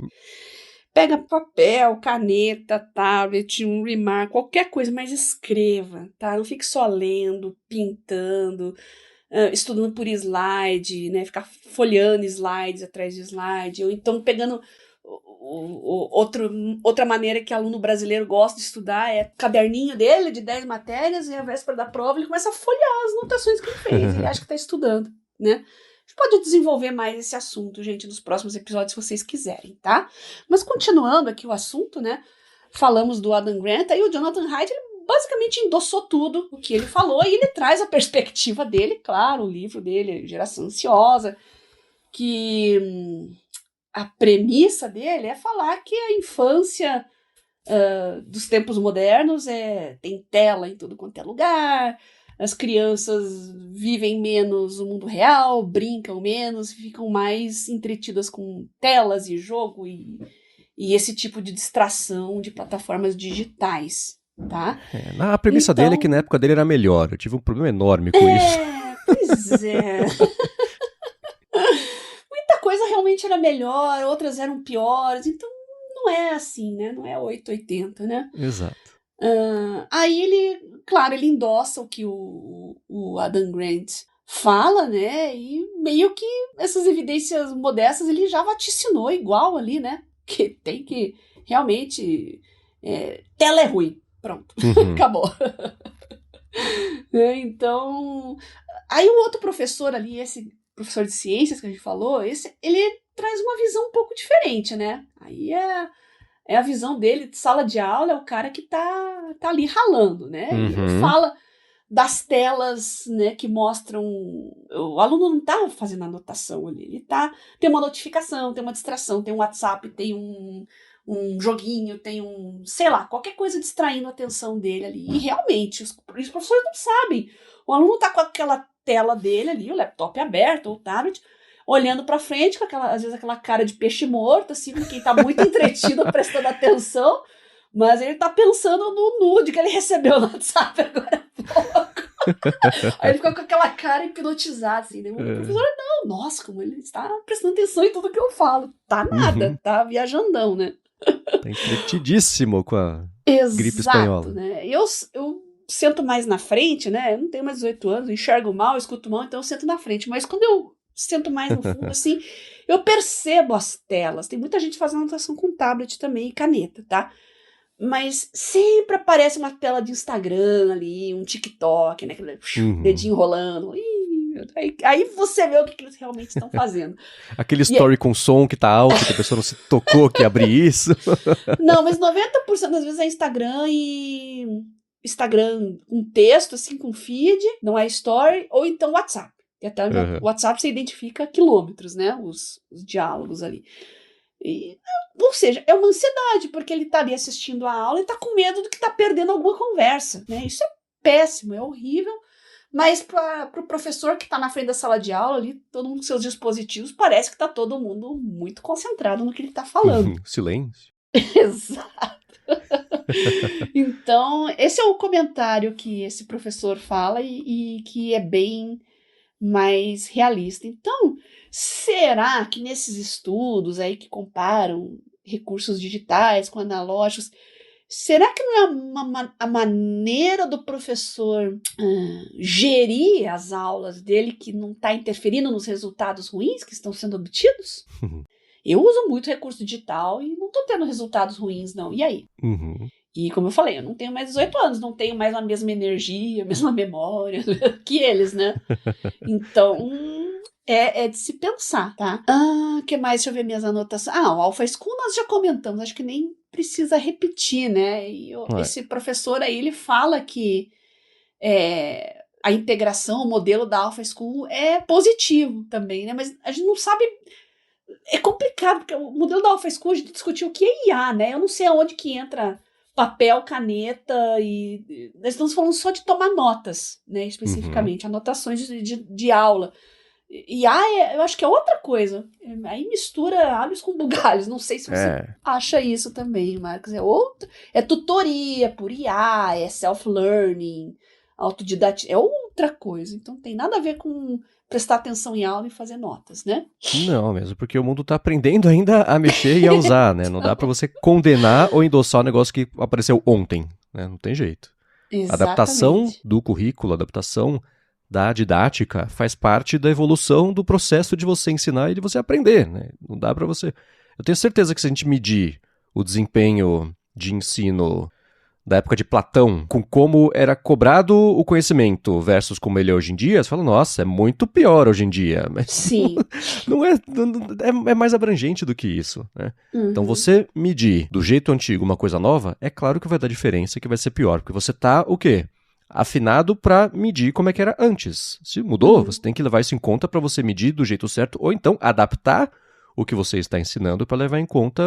Pega papel, caneta, tablet, um remark, qualquer coisa, mas escreva, tá? Não fique só lendo, pintando... estudando por slide, né? Ficar folheando slides atrás de slide, ou então pegando outra maneira que aluno brasileiro gosta de estudar é caderninho dele de 10 matérias e a véspera da prova ele começa a folhear as anotações que ele fez, ele acha que está estudando, né? A gente pode desenvolver mais esse assunto, gente, nos próximos episódios, se vocês quiserem, tá? Mas continuando aqui o assunto, né? Falamos do Adam Grant, aí o Jonathan Haidt, ele basicamente endossou tudo o que ele falou e ele traz a perspectiva dele, claro, o livro dele, Geração Ansiosa, que a premissa dele é falar que a infância dos tempos modernos tem tela em tudo quanto é lugar, as crianças vivem menos o mundo real, brincam menos, ficam mais entretidas com telas e jogo e esse tipo de distração de plataformas digitais. Tá? A premissa dele é que na época dele era melhor. Eu tive um problema enorme com isso. Pois é. Muita coisa realmente era melhor, outras eram piores. Então não é assim, né? Não é 880, né? Exato. Aí ele endossa o que o Adam Grant fala, né? E meio que essas evidências modestas ele já vaticinou igual ali, né? Que tem que realmente... tela é ruim. Pronto, acabou. Então, aí o outro professor ali, esse professor de ciências que a gente falou, ele traz uma visão um pouco diferente, né? Aí é a visão dele de sala de aula, é o cara que tá ali ralando, né? E ele fala das telas, né, que mostram... O aluno não tá fazendo anotação ali, tem uma notificação, tem uma distração, tem um WhatsApp, tem um joguinho, tem sei lá, qualquer coisa distraindo a atenção dele ali. E realmente, os professores não sabem. O aluno tá com aquela tela dele ali, o laptop aberto, ou o tablet, olhando pra frente, com às vezes aquela cara de peixe morto, assim, com quem tá muito entretido, prestando atenção, mas ele tá pensando no nude que ele recebeu no WhatsApp agora há pouco. Aí ele fica com aquela cara hipnotizada, assim, né? O professor, não, nossa, como ele está prestando atenção em tudo que eu falo. Tá nada, tá viajandão, né? Tá entretidíssimo com a gripe espanhola. Né? Eu sento mais na frente, né? Eu não tenho mais 18 anos, eu enxergo mal, eu escuto mal, então eu sento na frente. Mas quando eu sento mais no fundo, assim, eu percebo as telas. Tem muita gente fazendo anotação com tablet também e caneta, tá? Mas sempre aparece uma tela de Instagram ali, um TikTok, né? Aquele dedinho rolando. Aí você vê o que eles realmente estão fazendo. Aquele story com som que tá alto, que a pessoa não se tocou que abrir isso. Não, mas 90% das vezes é Instagram com texto, assim, com feed, não é story, ou então WhatsApp. E até o WhatsApp você identifica quilômetros, né? Os diálogos ali. Ou seja, é uma ansiedade, porque ele tá ali assistindo a aula e tá com medo de que tá perdendo alguma conversa, né? Isso é péssimo, é horrível, mas pro professor que tá na frente da sala de aula ali, todo mundo com seus dispositivos, parece que tá todo mundo muito concentrado no que ele tá falando. Silêncio. Exato. Então, esse é o comentário que esse professor fala e que é bem mais realista. Então, será que nesses estudos aí que comparam recursos digitais com analógicos, Será que não é a maneira do professor gerir as aulas dele que não está interferindo nos resultados ruins que estão sendo obtidos? Eu uso muito recurso digital e não estou tendo resultados ruins, não. E aí? E como eu falei, eu não tenho mais 18 anos, não tenho mais a mesma energia, a mesma memória que eles, né? Então, é de se pensar, tá? O que mais? Deixa eu ver minhas anotações. O Alpha School nós já comentamos, acho que nem precisa repetir, né? E esse professor aí, ele fala que a integração, o modelo da Alpha School é positivo também, né? Mas a gente não sabe... É complicado, porque o modelo da Alpha School a gente discutiu o que é IA, né? Eu não sei aonde que entra papel, caneta e... Nós estamos falando só de tomar notas, né? Especificamente, anotações de aula. IA, eu acho que é outra coisa. Aí mistura alhos com bugalhos. Não sei se você acha isso também, Marcos. É tutoria por IA, é self-learning, autodidatismo. É outra coisa. Então, não tem nada a ver com prestar atenção em aula e fazer notas, né? Não, mesmo, porque o mundo tá aprendendo ainda a mexer e a usar, né? Não dá pra você condenar ou endossar o negócio que apareceu ontem, né? Não tem jeito. Exatamente. Adaptação do currículo, adaptação da didática faz parte da evolução do processo de você ensinar e de você aprender, né? Não dá pra você... Eu tenho certeza que se a gente medir o desempenho de ensino da época de Platão, com como era cobrado o conhecimento versus como ele é hoje em dia, você fala, nossa, é muito pior hoje em dia. Mas sim. É mais abrangente do que isso, né? Então você medir do jeito antigo uma coisa nova, é claro que vai dar diferença, que vai ser pior, porque você tá, o quê? Afinado para medir como é que era antes. Se mudou, você tem que levar isso em conta para você medir do jeito certo, ou então adaptar o que você está ensinando para levar em conta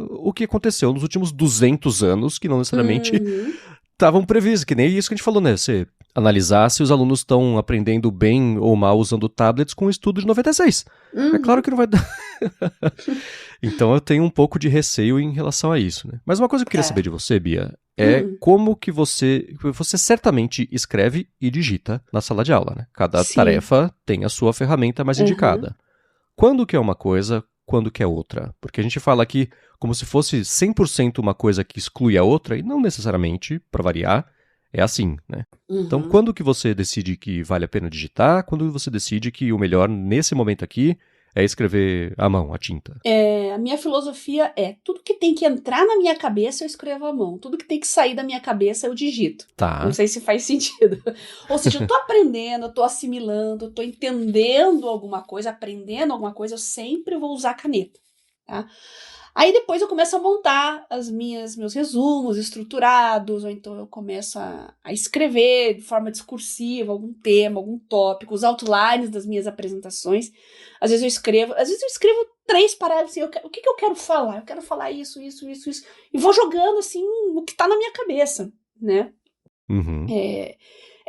o que aconteceu nos últimos 200 anos, que não necessariamente estavam previstos, que nem isso que a gente falou, né? Você analisar se os alunos estão aprendendo bem ou mal usando tablets com o estudo de 96. É claro que não vai dar. Então eu tenho um pouco de receio em relação a isso, né? Mas uma coisa que eu queria saber de você, Bia, é como que você certamente escreve e digita na sala de aula, né? Cada tarefa tem a sua ferramenta mais indicada. Quando que é uma coisa, quando que é outra? Porque a gente fala aqui como se fosse 100% uma coisa que exclui a outra, e não necessariamente, para variar, é assim, né? Então, quando que você decide que vale a pena digitar? Quando você decide que o melhor, nesse momento aqui, é escrever à mão, à tinta? A minha filosofia é, tudo que tem que entrar na minha cabeça eu escrevo à mão, tudo que tem que sair da minha cabeça eu digito. Tá. Não sei se faz sentido. Ou seja, eu tô aprendendo, eu tô assimilando, eu tô entendendo alguma coisa, aprendendo alguma coisa, eu sempre vou usar caneta, tá? Aí depois eu começo a montar meus resumos estruturados, ou então eu começo a escrever de forma discursiva algum tema, algum tópico, os outlines das minhas apresentações. Às vezes eu escrevo 3 parágrafos assim, o que eu quero falar? Eu quero falar isso. E vou jogando assim o que tá na minha cabeça, né?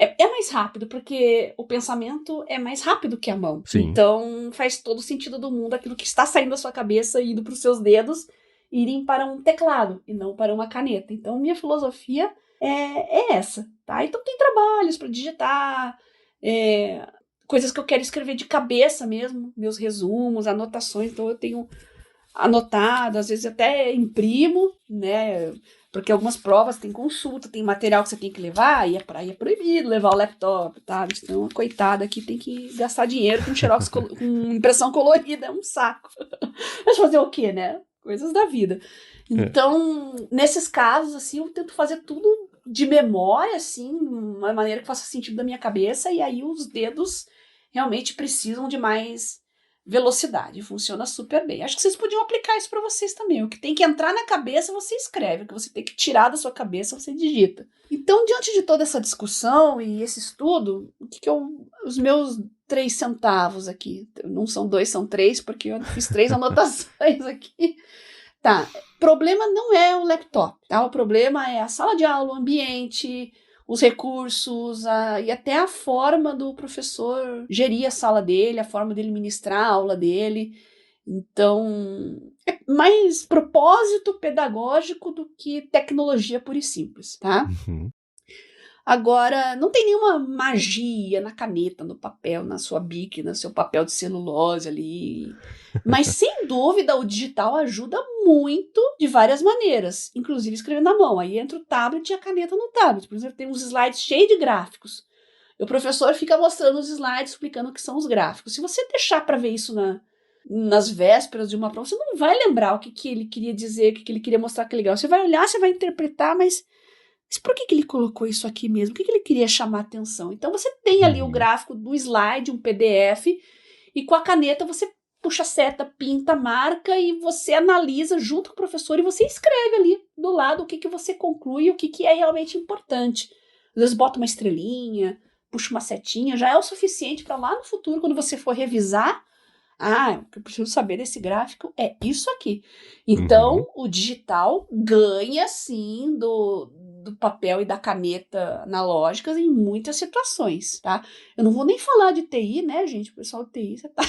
É mais rápido, porque o pensamento é mais rápido que a mão. Sim. Então faz todo o sentido do mundo aquilo que está saindo da sua cabeça e indo para os seus dedos irem para um teclado e não para uma caneta. Então minha filosofia é essa, tá? Então tem trabalhos para digitar, coisas que eu quero escrever de cabeça mesmo, meus resumos, anotações, então eu tenho anotado, às vezes até imprimo, né? Porque algumas provas tem consulta, tem material que você tem que levar, e é proibido levar o laptop, tá? Então, a coitada aqui tem que gastar dinheiro com xerox, com impressão colorida, é um saco. Mas fazer o quê, né? Coisas da vida. Então, nesses casos, assim, eu tento fazer tudo de memória, assim, de uma maneira que faça sentido da minha cabeça, e aí os dedos realmente precisam de mais velocidade, funciona super bem. Acho que vocês podiam aplicar isso para vocês também. O que tem que entrar na cabeça, você escreve. O que você tem que tirar da sua cabeça, você digita. Então, diante de toda essa discussão e esse estudo, os meus 3 centavos aqui, não são 2, são 3, porque eu fiz 3 anotações aqui. Tá, problema não é o laptop, tá? O problema é a sala de aula, o ambiente, os recursos e até a forma do professor gerir a sala dele, a forma dele ministrar a aula dele. Então, é mais propósito pedagógico do que tecnologia pura e simples, tá? Agora, não tem nenhuma magia na caneta, no papel, na sua Bic, no seu papel de celulose ali. Mas, sem dúvida, o digital ajuda muito de várias maneiras, inclusive escrever na mão. Aí entra o tablet e a caneta no tablet. Por exemplo, tem uns slides cheios de gráficos. E o professor fica mostrando os slides, explicando o que são os gráficos. Se você deixar para ver isso nas vésperas de uma prova, você não vai lembrar o que ele queria dizer, o que ele queria mostrar que é legal. Você vai olhar, você vai interpretar, mas por que ele colocou isso aqui mesmo? O que ele queria chamar a atenção? Então você tem ali o gráfico do slide, um PDF, e com a caneta você puxa a seta, pinta, marca e você analisa junto com o professor e você escreve ali do lado o que você conclui, o que é realmente importante. Às vezes bota uma estrelinha, puxa uma setinha, já é o suficiente para lá no futuro, quando você for revisar, o que eu preciso saber desse gráfico é isso aqui. Então, o digital ganha, sim, do papel e da caneta analógicas em muitas situações, tá? Eu não vou nem falar de TI, né, gente? O pessoal de TI, você tá...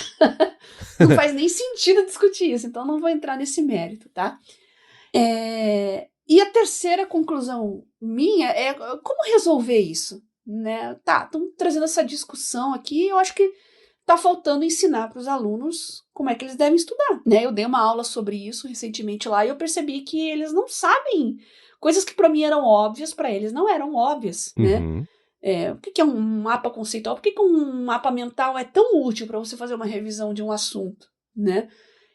não faz nem sentido discutir isso, então não vou entrar nesse mérito, tá? E a terceira conclusão minha é como resolver isso, né? Tá, estamos trazendo essa discussão aqui, eu acho que tá faltando ensinar para os alunos como é que eles devem estudar, né? Eu dei uma aula sobre isso recentemente lá e eu percebi que eles não sabem coisas que para mim eram óbvias, para eles não eram óbvias, né? O que é um mapa conceitual? Por que um mapa mental é tão útil para você fazer uma revisão de um assunto, né?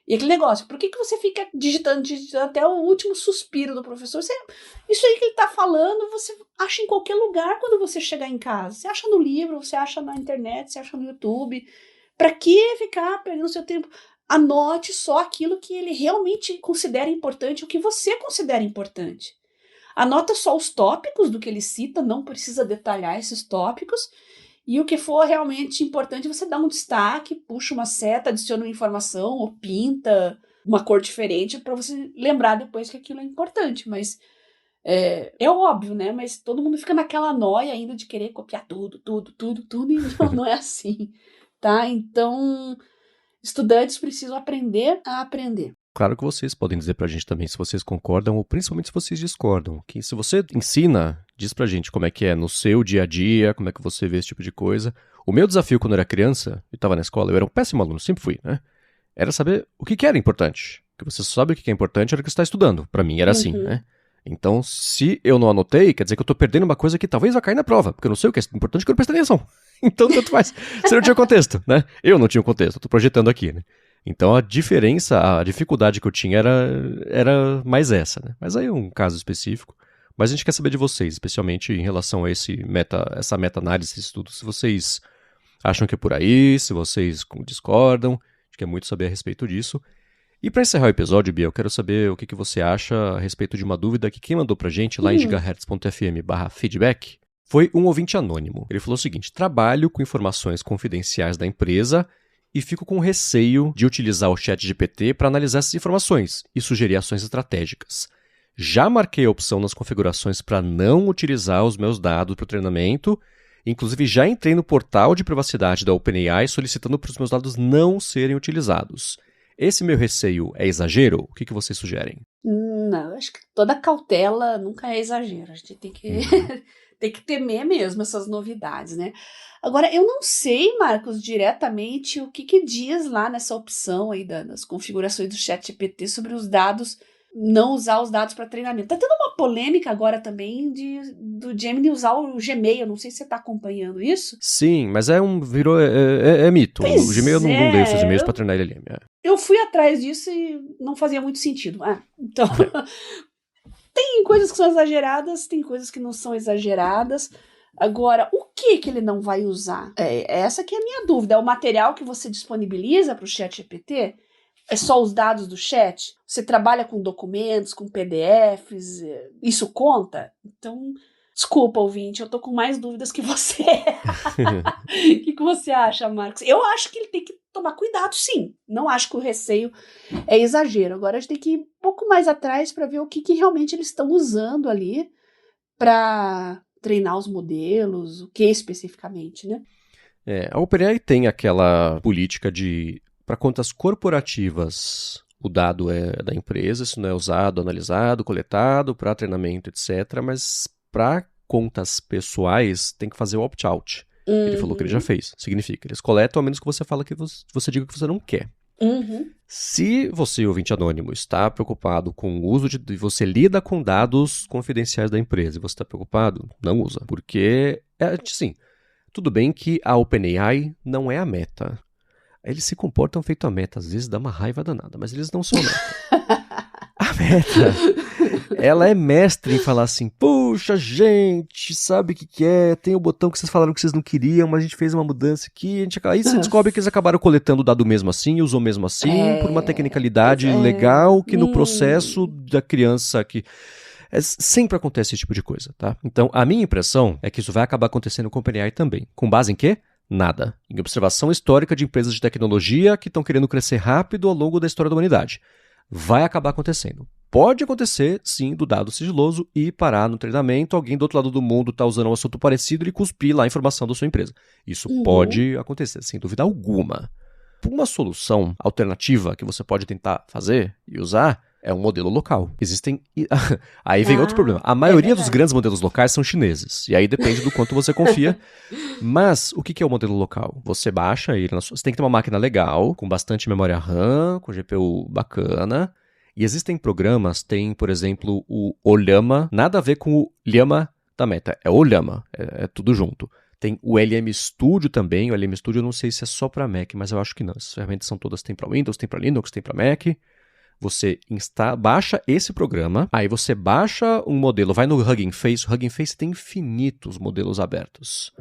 E aquele negócio, por que você fica digitando até o último suspiro do professor? Isso aí que ele está falando, você acha em qualquer lugar quando você chegar em casa. Você acha no livro, você acha na internet, você acha no YouTube. Para que ficar perdendo seu tempo? Anote só aquilo que ele realmente considera importante, o que você considera importante. Anota só os tópicos do que ele cita, não precisa detalhar esses tópicos. E o que for realmente importante, você dá um destaque, puxa uma seta, adiciona uma informação ou pinta uma cor diferente para você lembrar depois que aquilo é importante. Mas é óbvio, né? Mas todo mundo fica naquela noia ainda de querer copiar tudo, e não é assim, tá? Então, estudantes precisam aprender a aprender. Claro que vocês podem dizer pra gente também se vocês concordam ou principalmente se vocês discordam. Que se você ensina, diz pra gente como é que é no seu dia a dia, como é que você vê esse tipo de coisa. O meu desafio quando eu era criança, e estava na escola, eu era um péssimo aluno, sempre fui, né? Era saber o que era importante. Porque você só sabe o que é importante na hora que você está estudando. Pra mim era assim, né? Então, se eu não anotei, quer dizer que eu tô perdendo uma coisa que talvez vai cair na prova, porque eu não sei o que é importante, porque eu não prestei atenção. Então, tanto faz. Você não tinha contexto, né? Eu não tinha contexto, eu tô projetando aqui, né? Então a dificuldade que eu tinha era mais essa, né? Mas aí é um caso específico. Mas a gente quer saber de vocês, especialmente em relação a essa meta-análise, esse estudo. Se vocês acham que é por aí, se vocês discordam, a gente quer muito saber a respeito disso. E para encerrar o episódio, Bia, eu quero saber o que você acha a respeito de uma dúvida que quem mandou pra gente lá em gigahertz.fm/feedback foi um ouvinte anônimo. Ele falou o seguinte: trabalho com informações confidenciais da empresa e fico com receio de utilizar o ChatGPT para analisar essas informações e sugerir ações estratégicas. Já marquei a opção nas configurações para não utilizar os meus dados para o treinamento, inclusive já entrei no portal de privacidade da OpenAI solicitando para os meus dados não serem utilizados. Esse meu receio é exagero? O que vocês sugerem? Não, acho que toda cautela nunca é exagero. A gente tem que... tem que temer mesmo essas novidades, né? Agora, eu não sei, Marcos, diretamente o que diz lá nessa opção aí das configurações do ChatGPT sobre os dados, não usar os dados para treinamento. Tá tendo uma polêmica agora também do Gemini usar o Gmail, não sei se você está acompanhando isso. Sim, mas é mito. Pois o Gmail não lê esses e-mails para treinar LLM. Eu fui atrás disso e não fazia muito sentido. Então... Tem coisas que são exageradas, tem coisas que não são exageradas. Agora, o que ele não vai usar? Essa que é a minha dúvida. É o material que você disponibiliza para o ChatGPT? É só os dados do chat? Você trabalha com documentos, com PDFs? Isso conta? Então, desculpa, ouvinte, eu tô com mais dúvidas que você. O que você acha, Marcos? Eu acho que ele tem que tomar cuidado, sim. Não acho que o receio é exagero. Agora a gente tem que ir um pouco mais atrás para ver o que realmente eles estão usando ali para treinar os modelos, o que especificamente, né? A OpenAI tem aquela política de, para contas corporativas, o dado é da empresa, isso não é usado, analisado, coletado para treinamento, etc. Mas para contas pessoais têm que fazer o opt-out. Ele falou que ele já fez. Significa, eles coletam a menos que você fala que você diga que você não quer. Se você, ouvinte anônimo, está preocupado com o uso de você lida com dados confidenciais da empresa e você está preocupado, não usa. Porque, assim, tudo bem que a OpenAI não é a Meta. Eles se comportam feito a Meta, às vezes dá uma raiva danada, mas eles não são a Meta. A Meta, ela é mestre em falar assim, puxa, gente, sabe o que é? Tem o botão que vocês falaram que vocês não queriam, mas a gente fez uma mudança aqui, aí você descobre que eles acabaram coletando o dado mesmo assim, usou mesmo assim, por uma tecnicalidade legal que no processo da criança que... sempre acontece esse tipo de coisa, tá? Então, a minha impressão é que isso vai acabar acontecendo com o OpenAI também. Com base em quê? Nada. Em observação histórica de empresas de tecnologia que estão querendo crescer rápido ao longo da história da humanidade. Vai acabar acontecendo. Pode acontecer, sim, do dado sigiloso e parar no treinamento, alguém do outro lado do mundo está usando um assunto parecido e cuspir lá a informação da sua empresa. Isso pode acontecer, sem dúvida alguma. Uma solução alternativa que você pode tentar fazer e usar é um modelo local. Existem... Aí vem outro problema. A maioria dos grandes modelos locais são chineses. E aí depende do quanto você confia. Mas o que é o modelo local? Você baixa ele você tem que ter uma máquina legal, com bastante memória RAM, com GPU bacana. E existem programas, tem, por exemplo, o Ollama. Nada a ver com o Llama da Meta. É Ollama. É tudo junto. Tem o LM Studio também. O LM Studio eu não sei se é só para Mac, mas eu acho que não. Essas ferramentas são todas, tem para Windows, tem para Linux, tem para Mac. Você baixa esse programa, aí você baixa um modelo, vai no Hugging Face. O Hugging Face tem infinitos modelos abertos.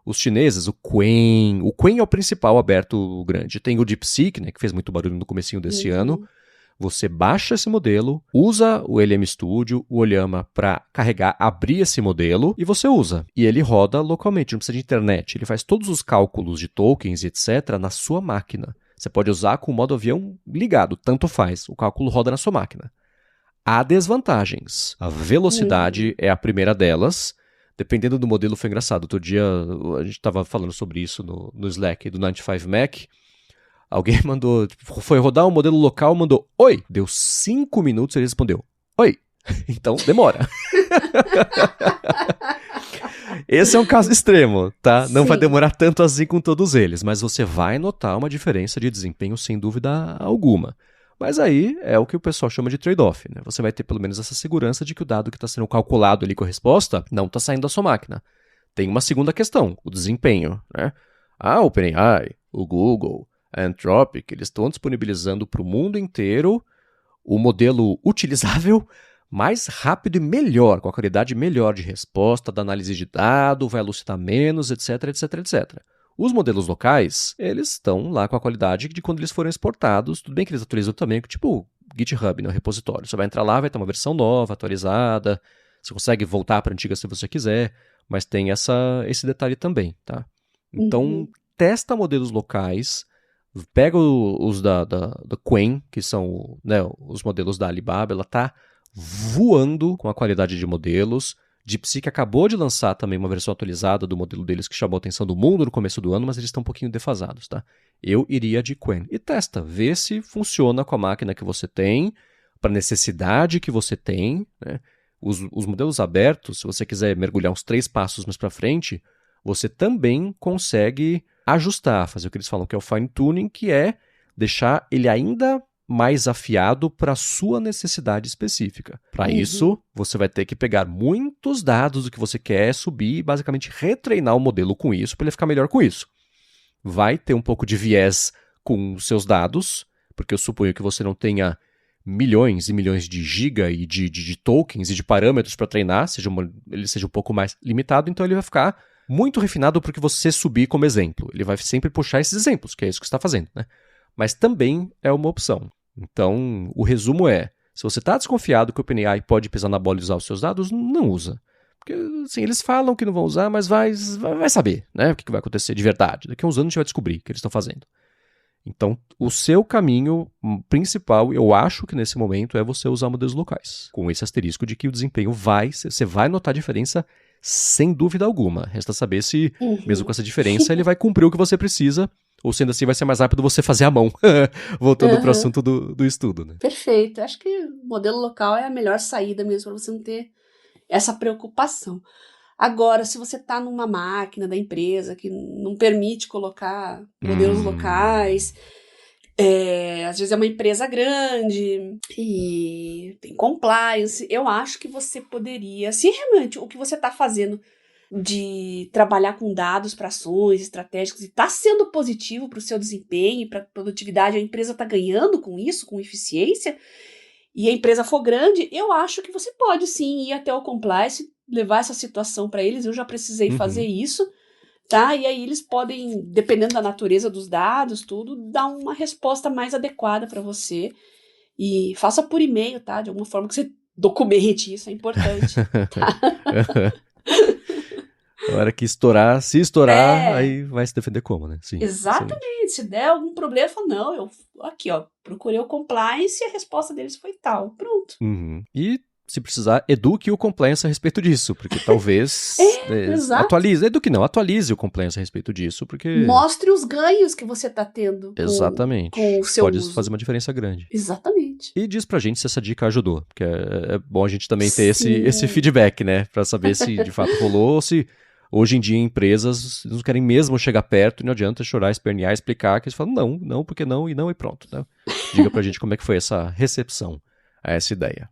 Os chineses, o Qwen é o principal aberto grande. Tem o DeepSeek, né, que fez muito barulho no comecinho desse ano. Você baixa esse modelo, usa o LM Studio, o Ollama para carregar, abrir esse modelo e você usa. E ele roda localmente, não precisa de internet. Ele faz todos os cálculos de tokens, etc., na sua máquina. Você pode usar com o modo avião ligado, tanto faz. O cálculo roda na sua máquina. Há desvantagens. A velocidade é a primeira delas. Dependendo do modelo, foi engraçado. Outro dia a gente estava falando sobre isso no Slack do 95Mac. Alguém mandou, foi rodar um modelo local, mandou oi. Deu 5 minutos e ele respondeu oi. Então demora. Esse é um caso extremo, tá? Não vai demorar tanto assim com todos eles, mas você vai notar uma diferença de desempenho sem dúvida alguma. Mas aí é o que o pessoal chama de trade-off, né? Você vai ter pelo menos essa segurança de que o dado que está sendo calculado ali com a resposta não está saindo da sua máquina. Tem uma segunda questão, o desempenho, né? A OpenAI, o Google, a Anthropic, eles estão disponibilizando para o mundo inteiro o modelo utilizável mais rápido e melhor, com a qualidade melhor de resposta, da análise de dado, vai elucidar menos, etc, etc, etc. Os modelos locais, eles estão lá com a qualidade de quando eles foram exportados. Tudo bem que eles atualizam também, tipo GitHub, né, o repositório. Você vai entrar lá, vai ter uma versão nova, atualizada, você consegue voltar para a antiga se você quiser, mas tem esse detalhe também, tá? Então, testa modelos locais, pega os da Qwen, que são, né, os modelos da Alibaba, ela está voando com a qualidade de modelos. DeepSeek acabou de lançar também uma versão atualizada do modelo deles que chamou a atenção do mundo no começo do ano, mas eles estão um pouquinho defasados, tá? Eu iria de Qwen. E testa, vê se funciona com a máquina que você tem, para a necessidade que você tem, né? Os modelos abertos, se você quiser mergulhar uns 3 passos mais para frente, você também consegue ajustar, fazer o que eles falam que é o fine tuning, que é deixar ele ainda mais afiado para a sua necessidade específica. Para isso, você vai ter que pegar muitos dados do que você quer subir e basicamente retreinar o modelo com isso para ele ficar melhor com isso. Vai ter um pouco de viés com os seus dados, porque eu suponho que você não tenha milhões e milhões de giga e de tokens e de parâmetros para treinar, ele seja um pouco mais limitado, então ele vai ficar muito refinado para que você subir como exemplo. Ele vai sempre puxar esses exemplos, que é isso que você está fazendo, né? Mas também é uma opção. Então, o resumo é, se você está desconfiado que o OpenAI pode pisar na bola e usar os seus dados, não usa. Porque, assim, eles falam que não vão usar, mas vai saber, né, o que vai acontecer de verdade. Daqui a uns anos a gente vai descobrir o que eles estão fazendo. Então, o seu caminho principal, eu acho que nesse momento, é você usar modelos locais. Com esse asterisco de que o desempenho você vai notar diferença sem dúvida alguma. Resta saber se, mesmo com essa diferença, ele vai cumprir o que você precisa, ou sendo assim vai ser mais rápido você fazer à mão. Voltando para o assunto do estudo, né? Perfeito. Acho que o modelo local é a melhor saída mesmo para você não ter essa preocupação. Agora, se você está numa máquina da empresa que não permite colocar modelos locais, às vezes é uma empresa grande e tem compliance, eu acho que você poderia, se realmente o que você está fazendo de trabalhar com dados para ações estratégicas e está sendo positivo para o seu desempenho, para a produtividade, a empresa está ganhando com isso, com eficiência, e a empresa for grande, eu acho que você pode sim ir até o compliance, levar essa situação para eles. Eu já precisei fazer isso, tá? E aí eles podem, dependendo da natureza dos dados, tudo, dar uma resposta mais adequada para você. E faça por e-mail, tá? De alguma forma que você documente isso, é importante. Tá? Na hora que estourar, se estourar, aí vai se defender como, né? Sim, exatamente. Excelente. Se der algum problema, fala, não, eu aqui, ó, procurei o compliance e a resposta deles foi tal. Pronto. E se precisar, eduque o compliance a respeito disso, porque talvez atualize o compliance a respeito disso, porque... Mostre os ganhos que você está tendo com o seu Pode uso. fazer uma diferença grande. Exatamente. E diz pra gente se essa dica ajudou, porque é bom a gente também ter esse feedback, né, pra saber se de fato rolou ou se hoje em dia empresas não querem mesmo chegar perto e não adianta chorar, espernear, explicar, que eles falam não, porque não e pronto, né? Diga pra gente como é que foi essa recepção a essa ideia.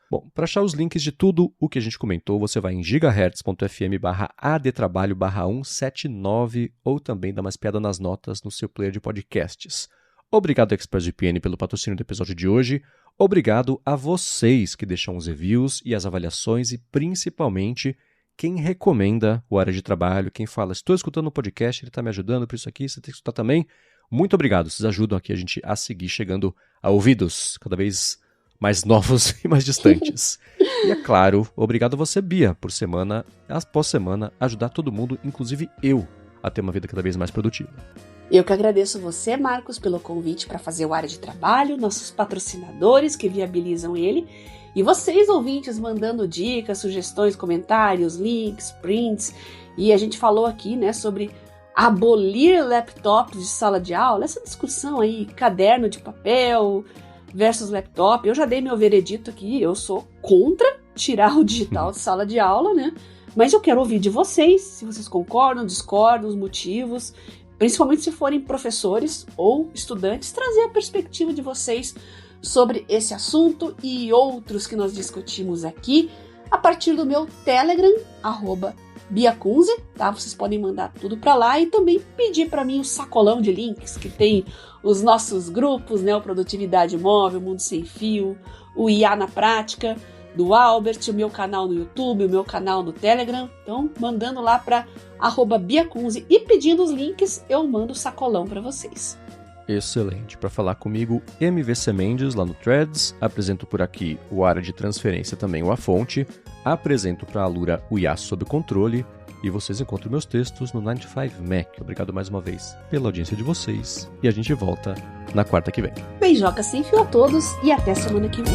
Bom, para achar os links de tudo o que a gente comentou, você vai em gigahertz.fm/adtrabalho/179 ou também dá uma espiada nas notas no seu player de podcasts. Obrigado, ExpressVPN, pelo patrocínio do episódio de hoje. Obrigado a vocês que deixam os reviews e as avaliações e, principalmente, quem recomenda o Área de Trabalho, quem fala, estou escutando o podcast, ele está me ajudando por isso aqui, você tem que escutar também. Muito obrigado, vocês ajudam aqui a gente a seguir chegando a ouvidos cada vez mais novos e mais distantes. E é claro, obrigado a você, Bia, por semana após semana ajudar todo mundo, inclusive eu, a ter uma vida cada vez mais produtiva. Eu que agradeço você, Marcos, pelo convite para fazer o Área de Trabalho, nossos patrocinadores que viabilizam ele, e vocês, ouvintes, mandando dicas, sugestões, comentários, links, prints. E a gente falou aqui, né, sobre abolir laptops de sala de aula, essa discussão aí, caderno de papel versus laptop. Eu já dei meu veredito aqui, eu sou contra tirar o digital de sala de aula, né? Mas eu quero ouvir de vocês, se vocês concordam, discordam, os motivos, principalmente se forem professores ou estudantes, trazer a perspectiva de vocês sobre esse assunto e outros que nós discutimos aqui a partir do meu Telegram, @BiaCunze, tá? Vocês podem mandar tudo para lá e também pedir para mim o sacolão de links que tem os nossos grupos, né? O Produtividade Móvel, Mundo Sem Fio, o IA na Prática, do Albert, o meu canal no YouTube, o meu canal no Telegram. Então, mandando lá para @BiaCunze e pedindo os links, eu mando o sacolão para vocês. Excelente. Para falar comigo, MVC Mendes, lá no Threads. Apresento por aqui o Área de Transferência, também o A Fonte. Apresento para a Alura o IA Sob Controle. E vocês encontram meus textos no 95Mac. Obrigado mais uma vez pela audiência de vocês. E a gente volta na quarta que vem. Beijoca sem fio a todos e até semana que vem.